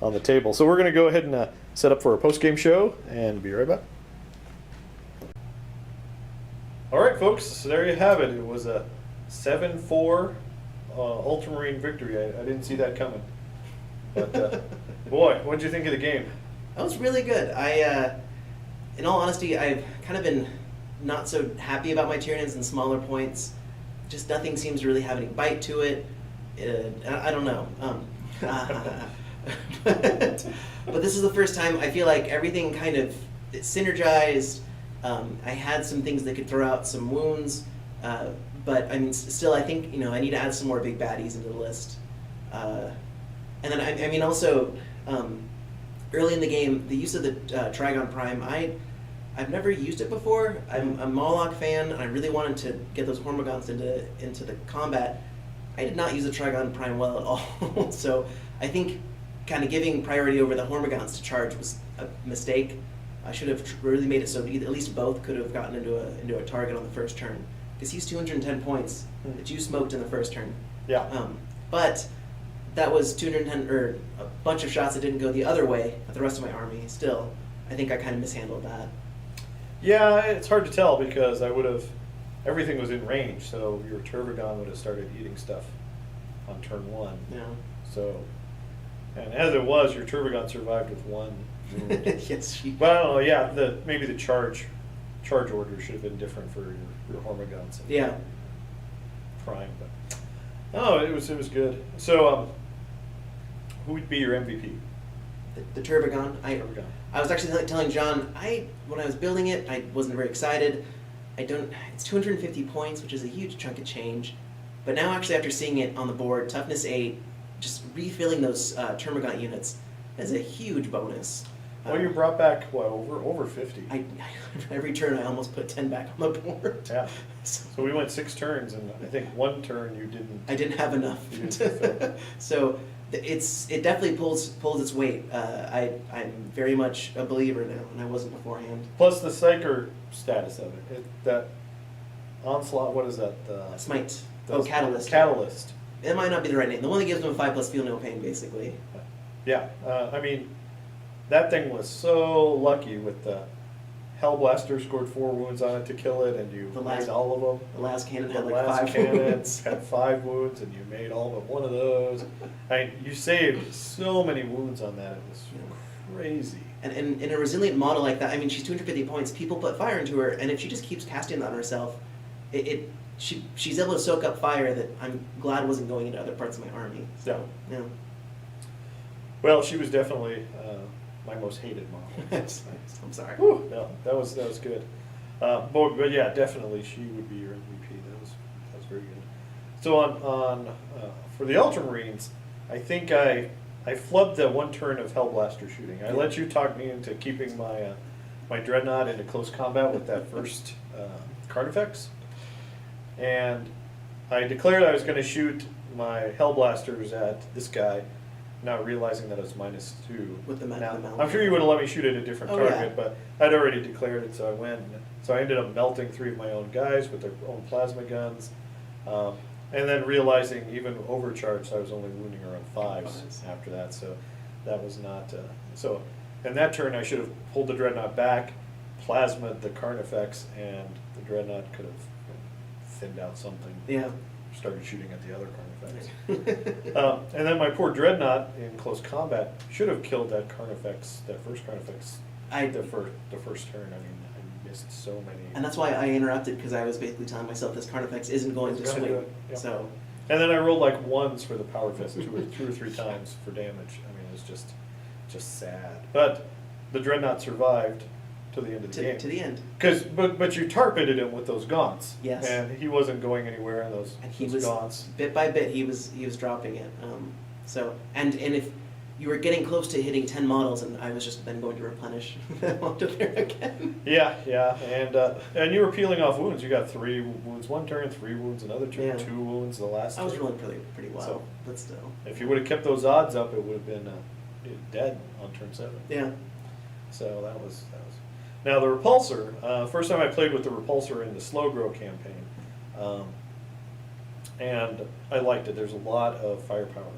the table. So we're going to go ahead and set up for a post-game show, and be right back. All right, folks, so there you have it. It was a 7-4 Ultramarine victory. I didn't see that coming. But, boy, what did you think of the game? That was really good. In all honesty, I've kind of been not so happy about my Tyranids in smaller points. Just nothing seems to really have any bite to it. I don't know. But this is the first time I feel like everything kind of synergized. I had some things that could throw out some wounds, but I mean, still, I think I need to add some more big baddies into the list. And then I mean, also early in the game, the use of the Trigon Prime, I've never used it before. I'm a Moloch fan, and I really wanted to get those Hormagaunts into the combat. I did not use the Trigon Prime well at all, so I think kind of giving priority over the Hormagaunts to charge was a mistake. I should have really made it so at least both could have gotten into a target on the first turn. Because he's 210 points that you smoked in the first turn. Yeah. But that was 210, or a bunch of shots that didn't go the other way with the rest of my army. Still, I think I kind of mishandled that. Yeah, it's hard to tell because I would have, everything was in range, so your Turbogon would have started eating stuff on turn 1. Yeah. So, and as it was, your Turbogon survived with 1 wound. Yes, she. But I don't know, yeah, maybe the charge order should have been different for your Hormigons. Yeah. Prime, but oh, it was good. So, who would be your MVP? The Turbogon. Turbogon. I was actually telling John, when I was building it, I wasn't very excited. It's 250 points, which is a huge chunk of change. But now actually after seeing it on the board, toughness 8, just refilling those Termagant units is a huge bonus. Well, you brought back, what, over 50? Every turn I almost put 10 back on the board. Yeah. So we went 6 turns, and I think 1 turn you didn't. I didn't have enough. You didn't fulfill. So it definitely pulls its weight. I'm very much a believer now, and I wasn't beforehand. Plus the Psyker status of it. That onslaught, what is that? Smite. Catalyst. Catalyst. It might not be the right name. The one that gives them 5+ feel no pain, basically. Yeah. I mean, that thing was so lucky with the Hellblaster scored 4 wounds on it to kill it, and you made all of them. The last cannon The had like last 5 cannon wounds. had 5 wounds, and you made all but one of those. I mean, you saved so many wounds on that. It was crazy. And in a resilient model like that, I mean, she's 250 points. People put fire into her, and if she just keeps casting that on herself, she's able to soak up fire that I'm glad wasn't going into other parts of my army. So, yeah. Well, she was definitely my most hated model. I'm sorry. Whew, no, that was good. But yeah, definitely she would be your MVP. That was very good. So on for the Ultramarines, I think I flubbed the 1 turn of Hellblaster shooting. I let you talk me into keeping my Dreadnought into close combat with that first Carnifex, and I declared I was going to shoot my Hellblasters at this guy, not realizing that it was -2. With the now, melt. I'm sure you would have let me shoot at a different Oh, target, yeah. but I'd already declared it, so I went. So I ended up melting 3 of my own guys with their own plasma guns, and then realizing even overcharged, I was only wounding around 5s after that. So that was not so. And that turn, I should have pulled the Dreadnought back, plasmaed the Carnifex, and the Dreadnought could have thinned out something. Yeah. Started shooting at the other Carnifex. And then my poor Dreadnought in close combat should have killed that Carnifex, that first Carnifex, the first turn. I mean, I missed so many. And that's why I interrupted, because I was basically telling myself this Carnifex isn't going to swing. Yep. So. And then I rolled like 1s for the Power Fist, 2 or 3 times for damage. I mean, it was just sad. But the Dreadnought survived to the end of the game. To the end. But you tarpeted him with those gaunts. Yes. And he wasn't going anywhere in those, And he those was gaunts. bit by bit he was dropping it. And if you were getting close to hitting 10 models, and I was just then going to replenish onto there again. Yeah, and you were peeling off wounds. You got 3 wounds 1 turn, 3 wounds another turn, Yeah. 2 wounds the last. I was turn. rolling pretty well, So, but still. If you would have kept those odds up, it would have been dead on turn 7. Yeah. So that was. Now the Repulsor. First time I played with the Repulsor in the Slow Grow campaign, and I liked it. There's a lot of firepower.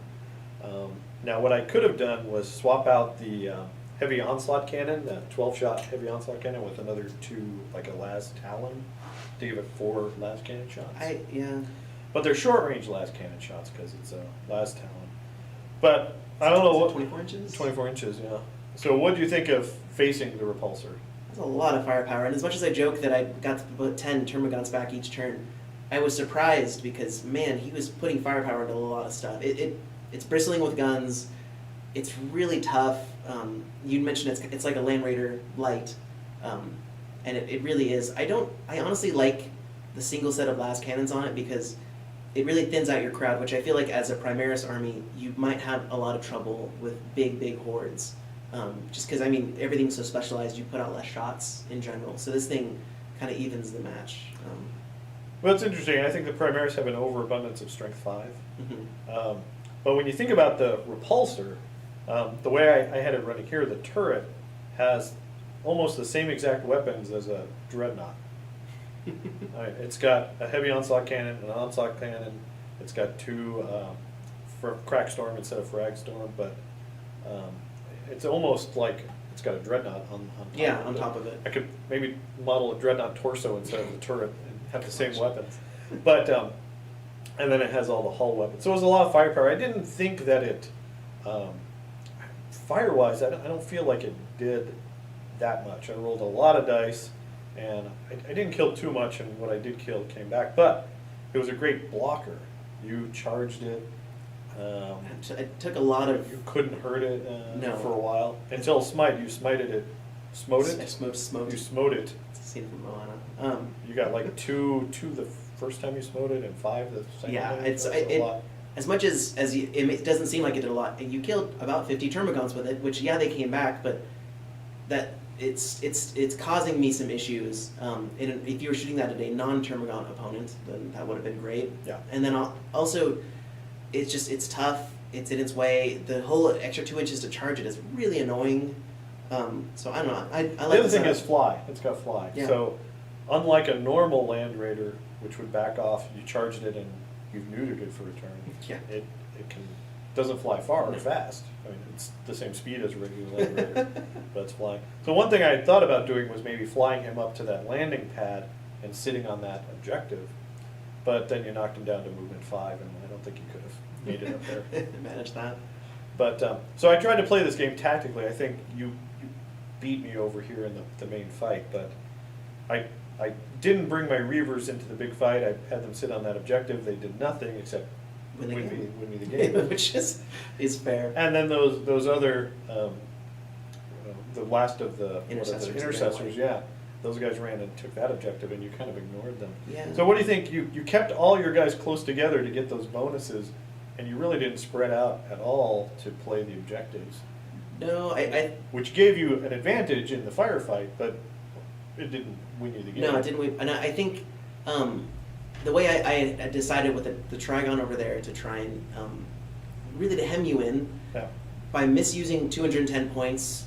Now what I could have done was swap out the heavy onslaught cannon, the 12-shot heavy onslaught cannon, with another 2, like a las talon, to give it 4 las cannon shots. Yeah. But they're short-range las cannon shots because it's a las talon. But I don't know what. 24 inches. 24 inches, yeah. So what do you think of facing the Repulsor? That's a lot of firepower, and as much as I joke that I got to put 10 Termagants back each turn, I was surprised because, man, he was putting firepower into a lot of stuff. It's bristling with guns. It's really tough. You mentioned it's like a Land Raider light, and it really is. I honestly like the single set of las cannons on it because it really thins out your crowd, which I feel like as a Primaris army, you might have a lot of trouble with big hordes. Just because, I mean, everything's so specialized, you put out less shots in general. So this thing kind of evens the match. Well, it's interesting. I think the Primaris have an overabundance of Strength 5. Mm-hmm. But when you think about the Repulsor, the way I had it running here, the turret has almost the same exact weapons as a dreadnought. It's got a heavy onslaught cannon, an onslaught cannon. It's got two for crack storm instead of frag storm, but it's almost like it's got a dreadnought on top. Yeah, of on it. top of it. I could maybe model a dreadnought torso instead of the turret and have the same weapons, but and then it has all the hull weapons. So it was a lot of firepower. I didn't think that it fire-wise. I don't feel like it did that much. I rolled a lot of dice. And I didn't kill too much, and what I did kill came back. But it was a great blocker. You charged it. It took a lot of... You couldn't hurt it No. for a while. Until smite. You smited it. Smote it? I smote. You smote it. It's a scene from Moana. You got like two the first time you smote it, and 5 the second Yeah, time. it's a lot. as much as it doesn't seem like it did a lot. You killed about 50 termagants with it, which, yeah, they came back, but that... It's causing me some issues. And if you were shooting that at a non-termagant opponent, then that would have been great. Yeah. And then also, it's tough. It's in its way. The whole extra 2 inches to charge it is really annoying. So I don't know. I like The other the thing setup. is fly. It's got fly. Yeah. So unlike a normal land raider, which would back off, you charged it and you've neutered it for a turn. Yeah. It doesn't fly far or No. fast. I mean, it's the same speed as a regular land raider, but it's flying. So one thing I had thought about doing was maybe flying him up to that landing pad and sitting on that objective, but then you knocked him down to movement 5, and I don't think you could have made it up there. Manage that. But so I tried to play this game tactically. I think you beat me over here in the main fight, but I didn't bring my Reavers into the big fight. I had them sit on that objective. They did nothing except Win the game. win me the game. Which is fair. And then those other, the last of the Intercessors. intercessors, yeah, those guys ran and took that objective, and you kind of ignored them. Yeah. So what do you think? You kept all your guys close together to get those bonuses, and you really didn't spread out at all to play the objectives, No, I which gave you an advantage in the firefight, but it didn't win you the game. No, it didn't. And I think the way I decided with the Trigon over there to try and really to hem you in Yeah. by misusing 210 points.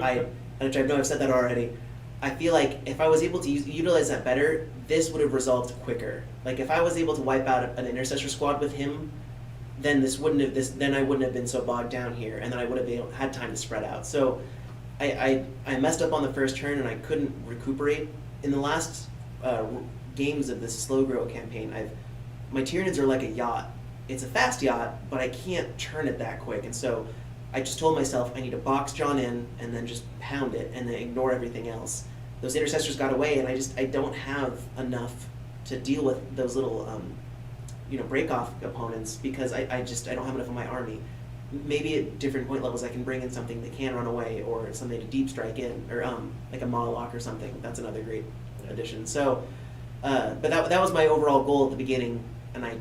I know I've said that already. I feel like if I was able to utilize that better, this would have resolved quicker. Like if I was able to wipe out an intercessor squad with him, then I wouldn't have been so bogged down here, and then I would have had time to spread out. So I messed up on the first turn, and I couldn't recuperate. In the last games of this slow grow campaign, my Tyranids are like a yacht. It's a fast yacht, but I can't turn it that quick, and so I just told myself I need to box John in and then just pound it and then ignore everything else. Those intercessors got away, and I don't have enough to deal with those little break off opponents because I don't have enough of my army. Maybe at different point levels I can bring in something that can run away or something to deep strike in, or like a Moloch or something. That's another great addition. So, but that was my overall goal at the beginning, and I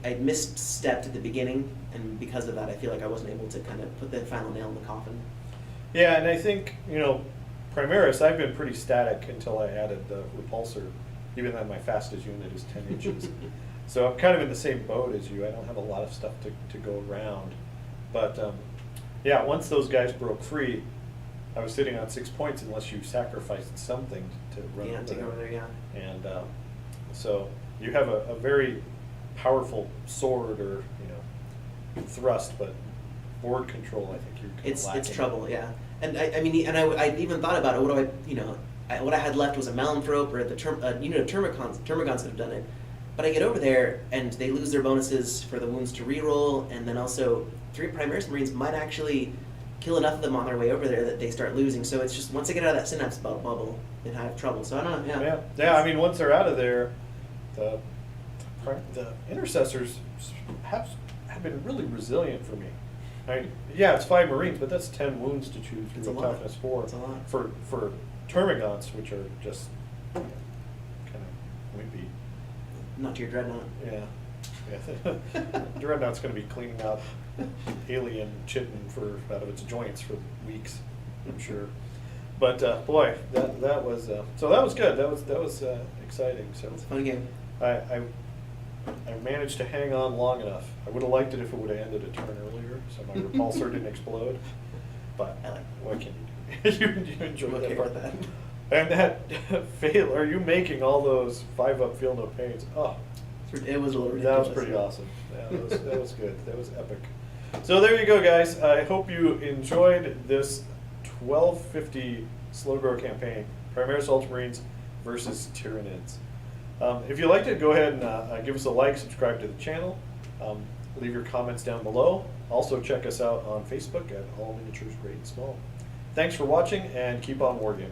misstepped at the beginning, and because of that I feel like I wasn't able to kind of put the final nail in the coffin. Yeah, and I think, Primaris, I've been pretty static until I added the repulsor, even though my fastest unit is 10 inches. So I'm kind of in the same boat as you. I don't have a lot of stuff to go around. But yeah, once those guys broke free, I was sitting on 6 points unless you sacrificed something to run over take there. over there, yeah. And so you have a very powerful sword or thrust, but board control, I think you're kind of lacking. It's trouble, yeah. And I even thought about it. What I had left was a Malanthrope or the unit of Termagants that have done it. But I get over there and they lose their bonuses for the wounds to reroll, and then also 3 Primaris Marines might actually kill enough of them on their way over there that they start losing. So it's just once they get out of that synapse bubble, then I have trouble. So I don't know. Yeah. I mean, once they're out of there, the intercessors have been really resilient for me. Yeah, it's 5 Marines, but that's 10 wounds to chew through. It's a a lot. toughness 4. It's a lot. For Termagants, which are just kind of wimpy. Not to your Dreadnought. Yeah. Dreadnought's going to be cleaning out alien chitin out of its joints for weeks, I'm sure. But boy, that was so that was good. That was exciting. So It's a fun game. I managed to hang on long enough. I would have liked it if it would have ended a turn earlier, so my repulsor didn't explode. But I like it. what can you do? you enjoyed I'm that okay part. with that. And that fail, are you making all those 5-up feel no pains? Oh, It was a little that was ridiculous. pretty awesome. Yeah, that was good. That was epic. So there you go, guys. I hope you enjoyed this 1250 slow grow campaign, Primaris Ultramarines versus Tyranids. If you liked it, go ahead and give us a like, subscribe to the channel, leave your comments down below. Also check us out on Facebook at All Miniatures Great and Small. Thanks for watching, and keep on wargaming.